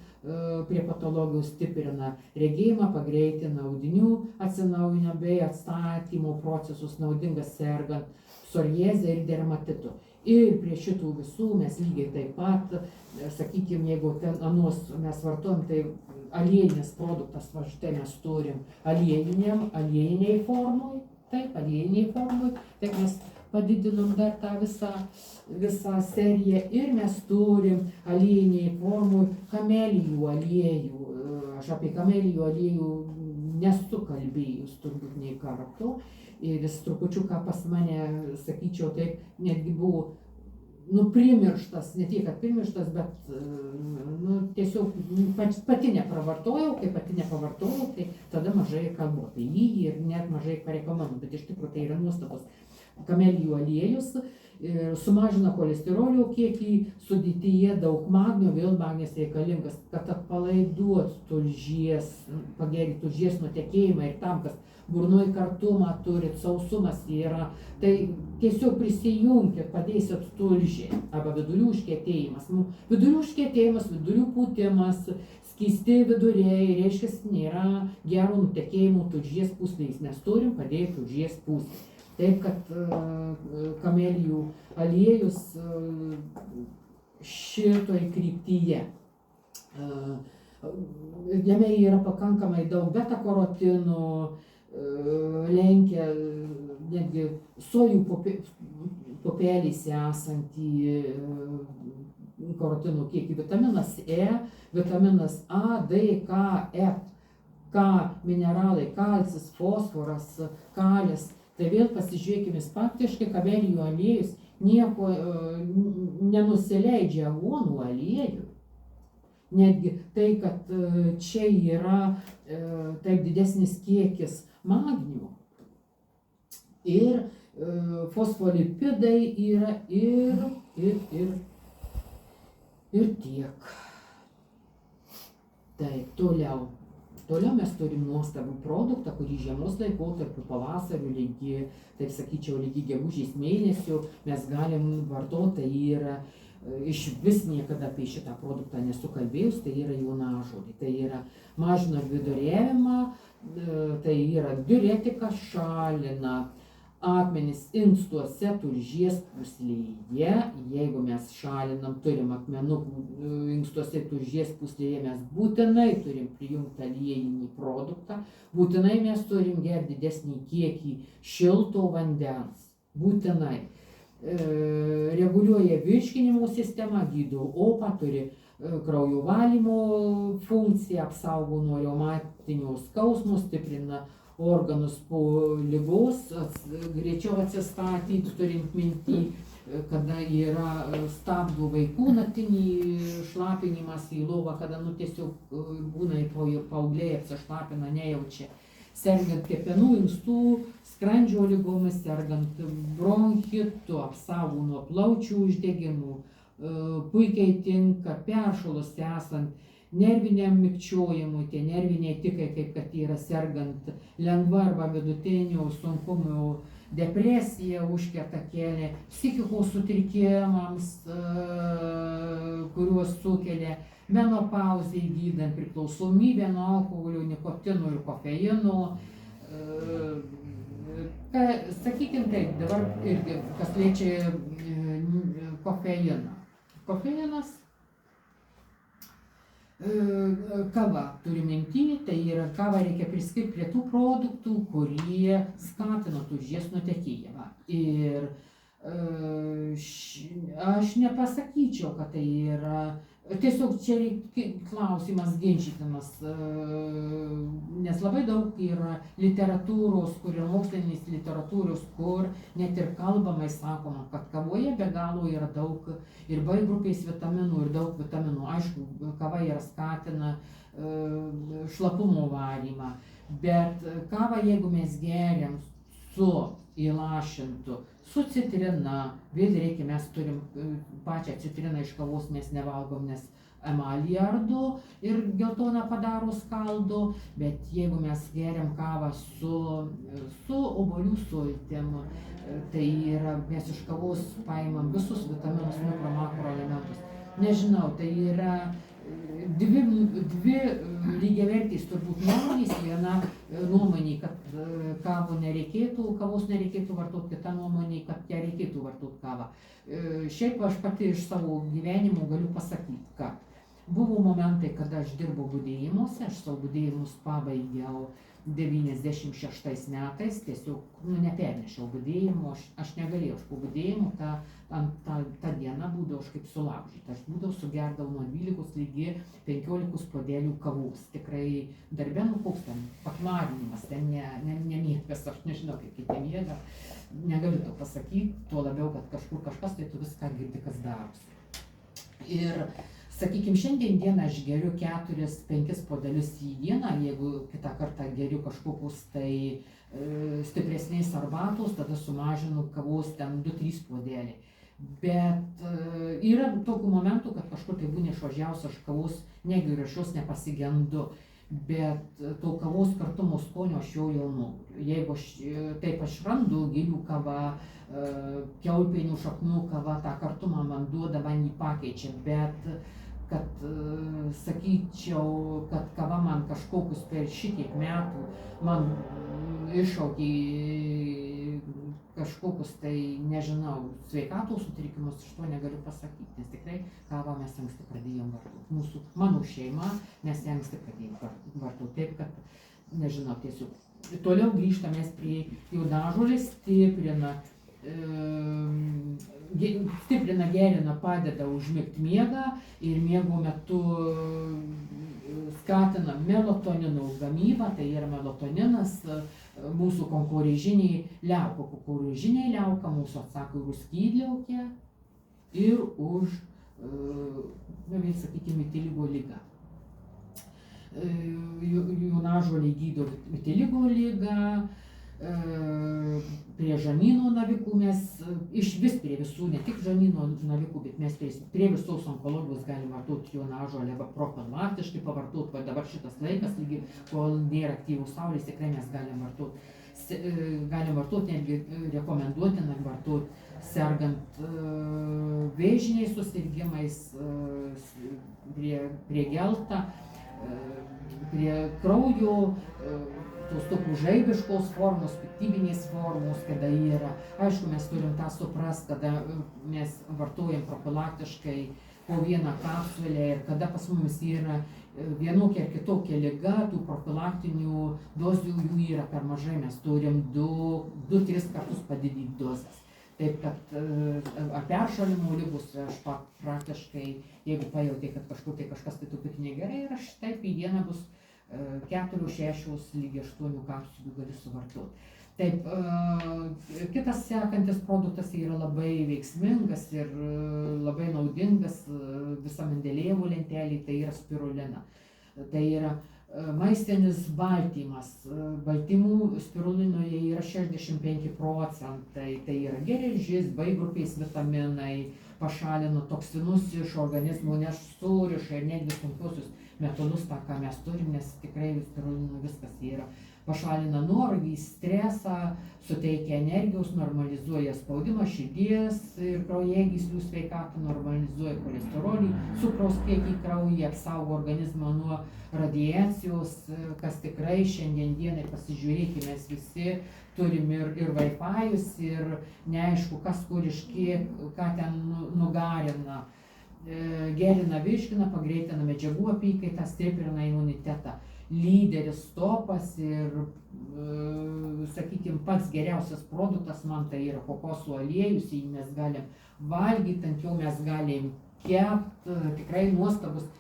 Speaker 1: prie patologijų stiprina regėjimą, pagreitina audinių atsinaujinimą bei atstatymo procesus, naudingas sergant psoriazę ir dermatitu. Ir prie šitų visų mes lygiai taip pat, sakykime, jeigu ten anuos mes vartojam, tai aliejinis produktas, va štai mes turim aliejiniai formui, taip, aliejiniai formui, tai mes padidinom dar tą visą seriją ir mes turim aliejiniai formui kamelijų aliejų. Aš apie kamelijų aliejų nesu kalbėjus turbūt nei kartu. Ir jis trupučiuką pas mane, sakyčiau, taip netgi buvo primirštas, ne tiek, kad primirštas, bet tiesiog pati nepravartojau, kai pati nepavartojau, tai tada mažai kalbu apie jį ir net mažai parekomendu, bet iš tikrųjų tai yra nuostabus kamelijų aliejus, sumažina cholesterolio kiekį, sudėtyje daug magnio, vėl magnis reikalingas, kad atpalaiduot tulžies, pagerinti tulžies nutekėjimą ir tam, kas burnoj kartumą turit, sausumas yra, tai tiesiog prisijungkit, padėsit tulžiai arba vidurių užkietėjimas. Vidurių užkietėjimas, vidurių pūtimas, skysti viduriai, reiškia, nėra gero nutekėjimo tulžies pūslės, mes turim padėti tulžies pūslės. Taip, kad kamelijų aliejus šitoj kryptyje. Jame yra pakankamai daug beta-karotinų, lenkia netgi sojų pupelėse esantį karotinų kiekį, vitaminas E, vitaminas A, D, K, E, K mineralai, kalcis, fosforas, kalis. Tai vėl pasižiūrėkime, faktiškai kamelijų aliejus nieko nenusileidžia aguonų aliejų. Netgi tai, kad čia yra taip didesnis kiekis magnio. Ir fosfolipidai yra ir tiek. Taip, toliau. Toliau mes turim nuostabų produktą, kurį žiemos laikotarpiu, pavasariu, lygi, taip sakyčiau, lygi gegužės mėnesių mes galim vartoti. Tai yra, iš vis niekada apie šitą produktą nesu kalbėjus, tai yra jonažolė. Tai yra mažina viduriavimą, tai yra diuretiką, šalina akmenis inkstuose, tulžies pūslėje. Jeigu mes šalinam, turim akmenukų inkstuose, tulžies pūslėje, mes būtinai turim prijungti aliejinį produktą, būtinai mes turim gerti didesnį kiekį šilto vandens, būtinai. Reguliuoja virškinimo sistemą, gydo opą, turi kraujo valymo funkciją, apsaugo nuo reumatinio skausmo, stiprina organus po ligos, greičiau atsistatyti, turint mintį, kada yra stabdo vaikų naktinį šlapinimas į lovą, kada tiesiog būna paaugliai apsišlapina, nejaučia. Sergant kepenų, inkstų, skrandžio ligomis, sergant bronchitu, apsaugo nuo plaučių uždegimų, puikiai tinka peršalus esant nerviniam mikčiojimui, tie nerviniai tikai, kaip kad yra sergant lengva arba vidutinio sunkumo depresija, užkerta kelią psichikos sutrikimams, kuriuos sukelia menopauzė, gydant priklausomybę nuo alkoholio, nikotino ir kofeino. Sakykim taip, dabar irgi, kas liečia kofeiną. Kofeinas, kava turi minty, tai yra kava reikia priskirti prie tų produktų, kurie skatina tulžies nutekėjimą. Ir aš nepasakyčiau, kad tai yra, tiesiog čia klausimas ginčytinas, nes labai daug yra literatūros, kur yra mokslinės literatūros, kur net ir kalbamai sakoma, kad kavoje be galo yra daug ir B grupės vitaminų, ir daug vitaminų. Aišku, kava yra skatina šlapumo varymą, bet kavą, jeigu mes geriam su įlašintu, su citrina, vėl reikia, mes turim pačią citriną iš kavos, mes nevalgom, nes emalį ardo ir geltoną padaro skaldo, bet jeigu mes geriam kavą su obuolių sultim, tai yra, mes iš kavos paimam visus vitaminus, mikro, makro elementus. Nežinau, tai yra dvi lygiavertės turbūt nuomonės, viena nuomonė, kad kavos nereikėtų vartoti, kita nuomonė, kad ją reikėtų vartoti kavą. Šiaip aš pati iš savo gyvenimo galiu pasakyti, kad buvo momentai, kada aš dirbau budėjimuose, aš savo budėjimus pabaigiau 96 metais, tiesiog nepernešiau budėjimų, aš negalėjau, aš po budėjimų tą dieną būdavau aš kaip sulaužyta, aš būdavau sugerdavau nuo 12 lygi 15 puodelių kavos, tikrai darbe, koks ten paklarinimas, ten nemiegas, aš nežinau, kaip kiti miega, negaliu to pasakyti, tuo labiau, kad kažkur kažkas tai tu viską girdi, kas darosi. Ir sakykime, šiandien dieną aš geriu 4-5 puodelius į dieną, jeigu kitą kartą geriu kažkokius tai stipresnės arbatos, tada sumažinu kavos ten 2-3 puodeliai. Bet yra tokių momentų, kad kažkur tai būna išvažiavus, aš kavos negeriu, aš jos nepasigendu, bet to kavos kartumo skonio aš jau noriu. Jeigu aš randu gilių kavą, kiaulpienių šaknų kava, tą kartumą man duoda, man jį pakeičia, bet kad sakyčiau, kad kava man kažkokius per šitiek metų man iššaukė kažkokius tai, nežinau, sveikatos sutrikimus, iš to negaliu pasakyti, nes tikrai kavą mes anksti pradėjom vartoti. Mano šeima, mes anksti pradėjom vartoti, taip kad, nežinau, tiesiog. Toliau grįžtame prie jonažolės, stiprina, gerina, padeda užmigti miegą ir miego metu skatina melatonino gamybą, tai yra melatoninas, mūsų konkurencinė liauka. Konkurencinė liauka mūsų atsako ir už skydliaukę ir už, sakykime, vitiligo ligą. Jonažolė gydo vitiligo ligą, prie žarnyno navikų mes išvis prie visų, ne tik žarnyno navikų, bet mes prie visos onkologijos galim vartoti jonažolę arba profilaktiškai pavartoti, va dabar šitas laikas, lygiai, kol nėra aktyvus saulės, tikrai mes galim vartoti, netgi rekomenduotina vartoti sergant vėžiniais susirgimais, prie gelta, prie kraujo, tos tokių žaibiškos formos, piktybinės formos, kada yra. Aišku, mes turim tą suprast, kada mes vartojam profilaktiškai po vieną kapsulę ir kada pas mumis yra vienokia ar kitokia liga, tų profilaktinių dozių jų yra per mažai, mes turim 2-3 kartus padidinti dozes. Taip, kad ar peršalimo lygus, aš praktiškai, jeigu pajautai, kad kažkas tai truputį negerai, ir aš taip į dieną bus 4-6 lygiai 8 kapsulių gali suvartoti. Taip, kitas sekantis produktas yra labai veiksmingas ir labai naudingas visa Mendelejevo lentelė, tai yra spirulina. Tai yra maistinis baltymas. Baltymų spirulinoje yra 65%, tai yra geležis, B grupės vitaminai, pašalina toksinus iš organizmo, nesuriša ir netgi sunkiuosius metalus, tą ką mes turim, nes tikrai spirulino viskas yra. Pašalina nuovargį, stresą, suteikia energijos, normalizuoja spaudimą, širdies ir kraujagyslių sveikatą, normalizuoja cholesterolį, cukraus kiekį kraujyje, apsaugo organizmą nuo radiacijos, kas tikrai šiandien dienai, pasižiūrėkime, mes visi turim ir Wi-Fi'us, ir neaišku, kas kur iš kiek, ką ten nugarina, gerina virškina, pagreitina medžiagų apykaitą, stiprina imunitetą. Lyderis topas ir, sakykime, pats geriausias produktas man tai yra kokosų aliejus, jį mes galim valgyti, ant jo mes galim kepti, tikrai nuostabus.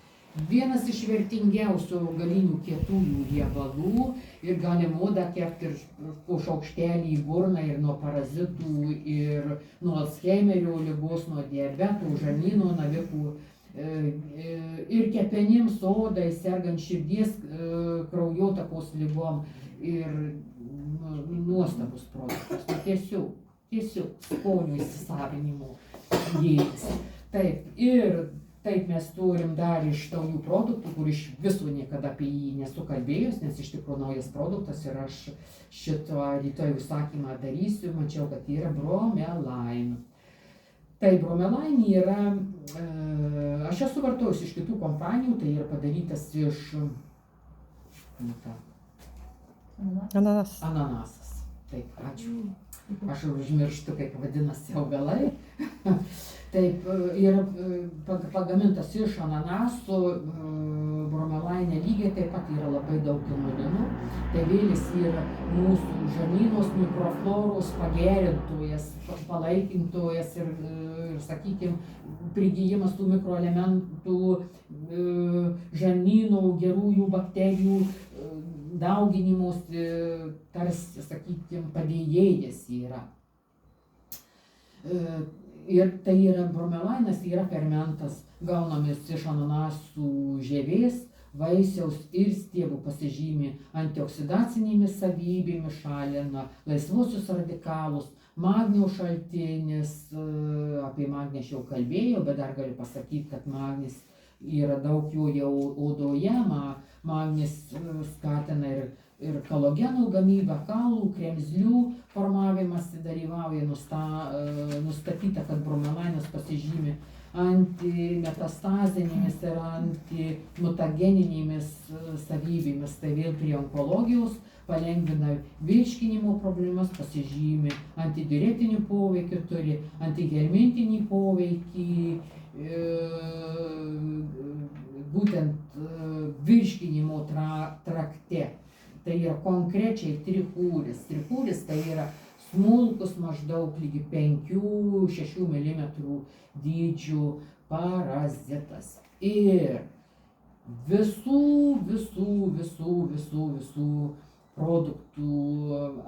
Speaker 1: Vienas iš vertingiausių augalinių kietųjų riebalų ir galim odą kepti ir po šaukštelį į burną ir nuo parazitų, ir nuo Alzheimerio ligos, nuo diabetų, žarnyno navikų. Ir kepenims, odai, sergant širdies, kraujotakos ligom ir nuostabus produktas. Tiesiog skonio įsisavinimo gėris. Taip, ir taip mes turim dar iš naujų produktų, kur iš viso niekada apie jį nesu kalbėjus, nes iš tikrųjų naujas produktas ir aš šito rytoj užsakymą darysiu, mačiau, kad yra Bromelain. Tai Bromelain yra, aš esu vartojus iš kitų kompanijų, tai yra padarytas iš ananasas. Taip, ačiū. Aš užmirštu, kaip vadinasi augalai. Taip, yra pagamintas iš ananasų, Bromelaine lygiai taip pat yra labai daug imulinų. Tai vėlis yra mūsų žarnynos mikrofloros pagerintojas, palaikintojas ir sakykime, prigijimas tų mikroelementų, žarnyno gerųjų bakterijų dauginimuose, tarsi, sakykime, padėjėjas yra. Ir tai yra Bromelainas, yra fermentas, gaunamas iš ananasų žievės, vaisiaus ir stiebų, pasižymi antioksidacinėmis savybėmis, šalina laisvuosius radikalus, magnio šaltinis, apie magnį aš jau kalbėjau, bet dar galiu pasakyti, kad magnis yra daug jo jau odoje, magnis skatina ir kolagenų gamybą, kaulų, kremzlių formavimąsi dalyvauja, nustatyta, kad Bromelainas pasižymi antimetastazinėmis ir antimutageninėmis savybėmis, tai vėl prie onkologijos, palengvina virškinimo problemas, pasižymi antidiuretinį poveikį, turi antihelmintinį poveikį, būtent virškinimo trakte. Tai yra konkrečiai trichūris. Trichūris tai yra smulkus maždaug lygi 5-6 mm dydžių parazitas. Ir visų produktų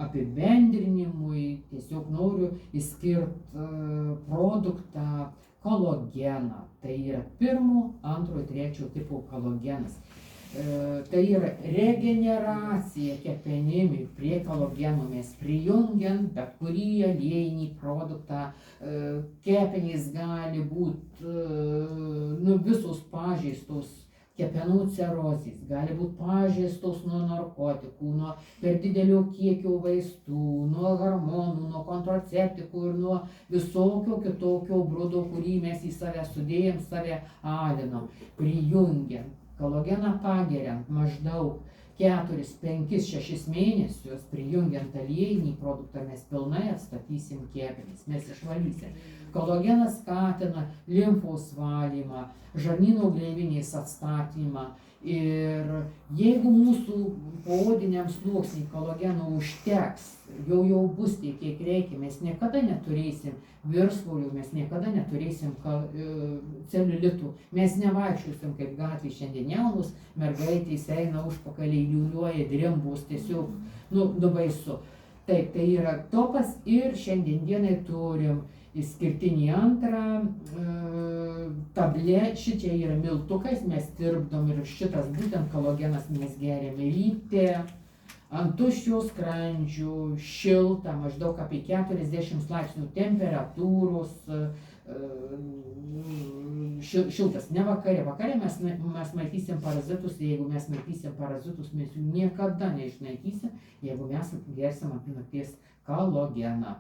Speaker 1: apibendrinimui tiesiog noriu išskirti produktą kolageną. Tai yra 1, 2, 3 tipo kolagenas. Tai yra regeneracija kepenimi prie kolageno. Mes prijungiant bet kurį aliejinį produktą, kepenys gali būti visos pažeistos kepenų cirozės, gali būti pažeistos nuo narkotikų, nuo per didelio kiekio vaistų, nuo hormonų, nuo kontraceptikų ir nuo visokio kitokio brudo, kurį mes į save sudėjom, save alinam, prijungiant. Kolageną pageriant maždaug 4, 5, 6 mėnesius, prijungiant aliejinį produktą, mes pilnai atstatysim kepenis, mes išvalysim. Kolagenas skatina limfos valymą, žarnyno gleivinės atstatymą ir jeigu mūsų poodiniam sluoksniui kolageno užteks, jau bus tiek, kiek reikia, mes niekada neturėsim viršsvorio, mes niekada neturėsim celiulitų, mes nevaikščiosim kaip gatvėj šiandien jaunos mergaitės eina užpakaliai, liūliuoja, drimbus, tiesiog baisu. Taip, tai yra topas ir šiandien dienai turim išskirtinį antrą šitie yra miltukais, mes tirpdom ir šitas būtent kolagenas mes geriam ryte, ant tuščio skrandžio, šilta, maždaug apie 40 laipsnių temperatūros, šiltas, ne vakare. Vakare mes maitysim parazitus, jeigu mes maitysim parazitus, mes jų niekada neišnaikysim, jeigu mes gersim ant nakties kolageną.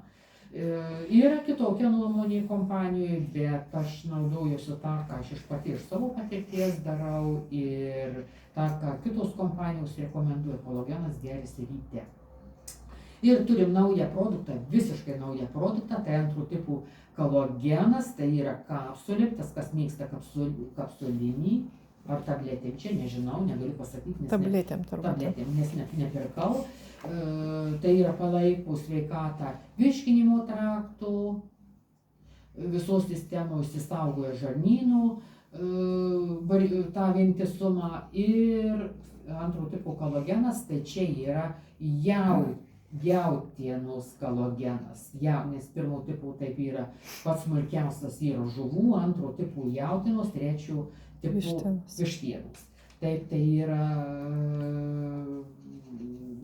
Speaker 1: Yra kitokia nuomonė kompanijoje, bet aš naudojuosi tą, ką aš iš savo patirties darau ir tą, ką kitos kompanijos rekomenduoja. Kolagenas geriasi ryte. Ir turim naują produktą, visiškai naują produktą, tai antrų tipų kolagenas, tai yra kapsulė, tas, kas mėgsta kapsulinį, ar tabletėm, čia nežinau, negaliu pasakyti, nes nepirkau. Tai yra palaiko sveikatą virškinimo trakto, visos sistemos įsaugoja žarnynų, tą vientisumą ir antro tipo kolagenas, tai čia yra jautienos kolagenas, nes pirmo tipo taip yra pats smulkiausias yra žuvų, antro tipo jautienos, trečio tipo vištienos. Taip, tai yra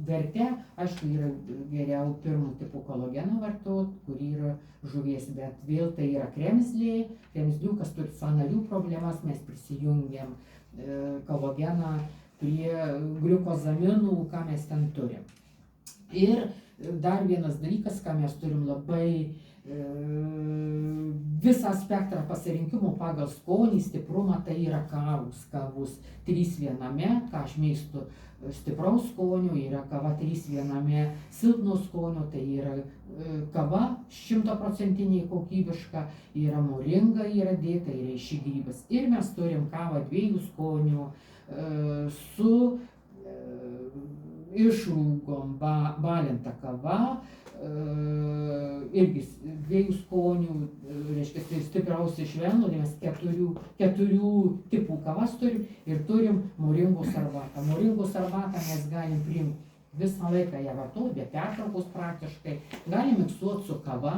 Speaker 1: verte, aišku, yra geriau pirmo tipo kolageną vartot, kur yra žuvies, bet vėl tai yra kremzliukas turi sąnarių problemas, mes prisijungiam kolageną prie gliukozaminų, ką mes ten turim. Ir dar vienas dalykas, ką mes turim labai visą spektrą pasirinkimų pagal skonį, stiprumą, tai yra kavus 3 viename, ką aš mėgstu stipraus skonio, yra kava 3 viename, silpno skonio, tai yra kava 100% kokybiška, yra moringa, yra dėta, yra išgrybas. Ir mes turim kavą 2 skonių su išrūgom, balinta kava, irgi 2 skonių, reiškia, tai stipriausia švelnų, mes 4 tipų kavas turim ir turim moringos arbatą. Moringos arbatą mes galim priimti visą laiką ją vartoti, be pertraukos praktiškai, galim miksuoti su kava,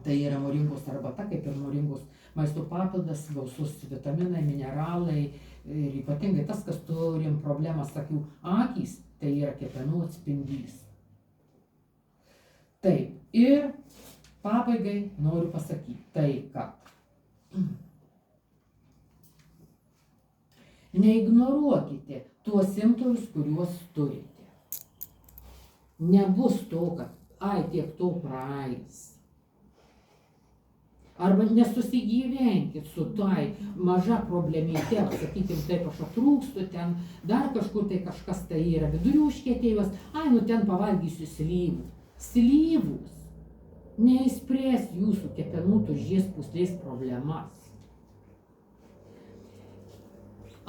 Speaker 1: tai yra moringos arbata, kaip ir moringos maisto papildas, gausus vitaminai, mineralai ir ypatingai tas, kas turim problemą, sakiau, akys, tai yra kepenų atspindys. Taip, ir pabaigai noriu pasakyti tai, kad neignoruokite tuos simptomus, kuriuos turite. Nebus to, kad tiek to praeis. Arba nesusigyvenkit su tai maža problemėte, sakykim, taip aš atrūkstu, ten dar kažkur tai kažkas tai yra vidurių užkietėjimas, ten pavalgysiu slyvų. Slyvus neįspręs jūsų kepenų tulžies pūslės problemas.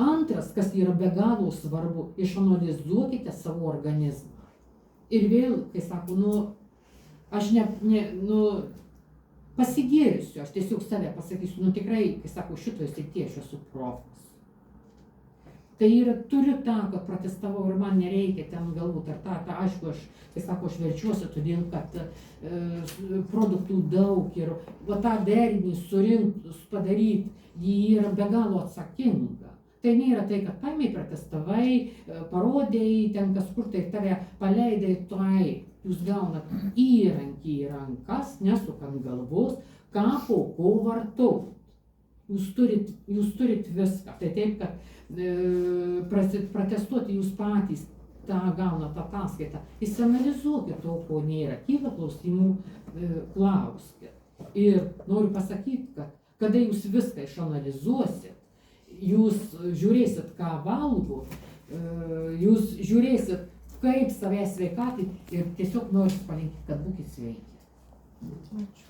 Speaker 1: Antras, kas yra be galo svarbu, išanalizuokite savo organizmą. Ir vėl, kai sako, aš pasigėrisiu, aš tiesiog save pasakysiu, tikrai, kai sako, šitoje srityje aš esu profas. Tai yra, turiu tą, kad protestavau ir man nereikia ten galbūt ar tą, aišku, aš verčiuosi, todėl, kad produktų daug ir tą derinį surinkt, padaryti, ji yra be galo atsakinga. Tai nėra tai, kad paėmė, pratestavai, parodėjai, ten kažkur tai tave paleidai, tai jūs gaunat įrankį į rankas, nesukant galvos, ką po ko vartot. Jūs turit viską. Tai taip, kad pratestuoti jūs patys tą gaunat ataskaitą. Įsianalizuokit to, ko nėra. Kyla klausimų, klauskit. Ir noriu pasakyti, kad kada jūs viską išanalizuosit, jūs žiūrėsit, ką valgo, jūs žiūrėsit, kaip savęs sveikatinti ir tiesiog noriu palinkėti, kad būkit sveiki.
Speaker 3: Ačiū.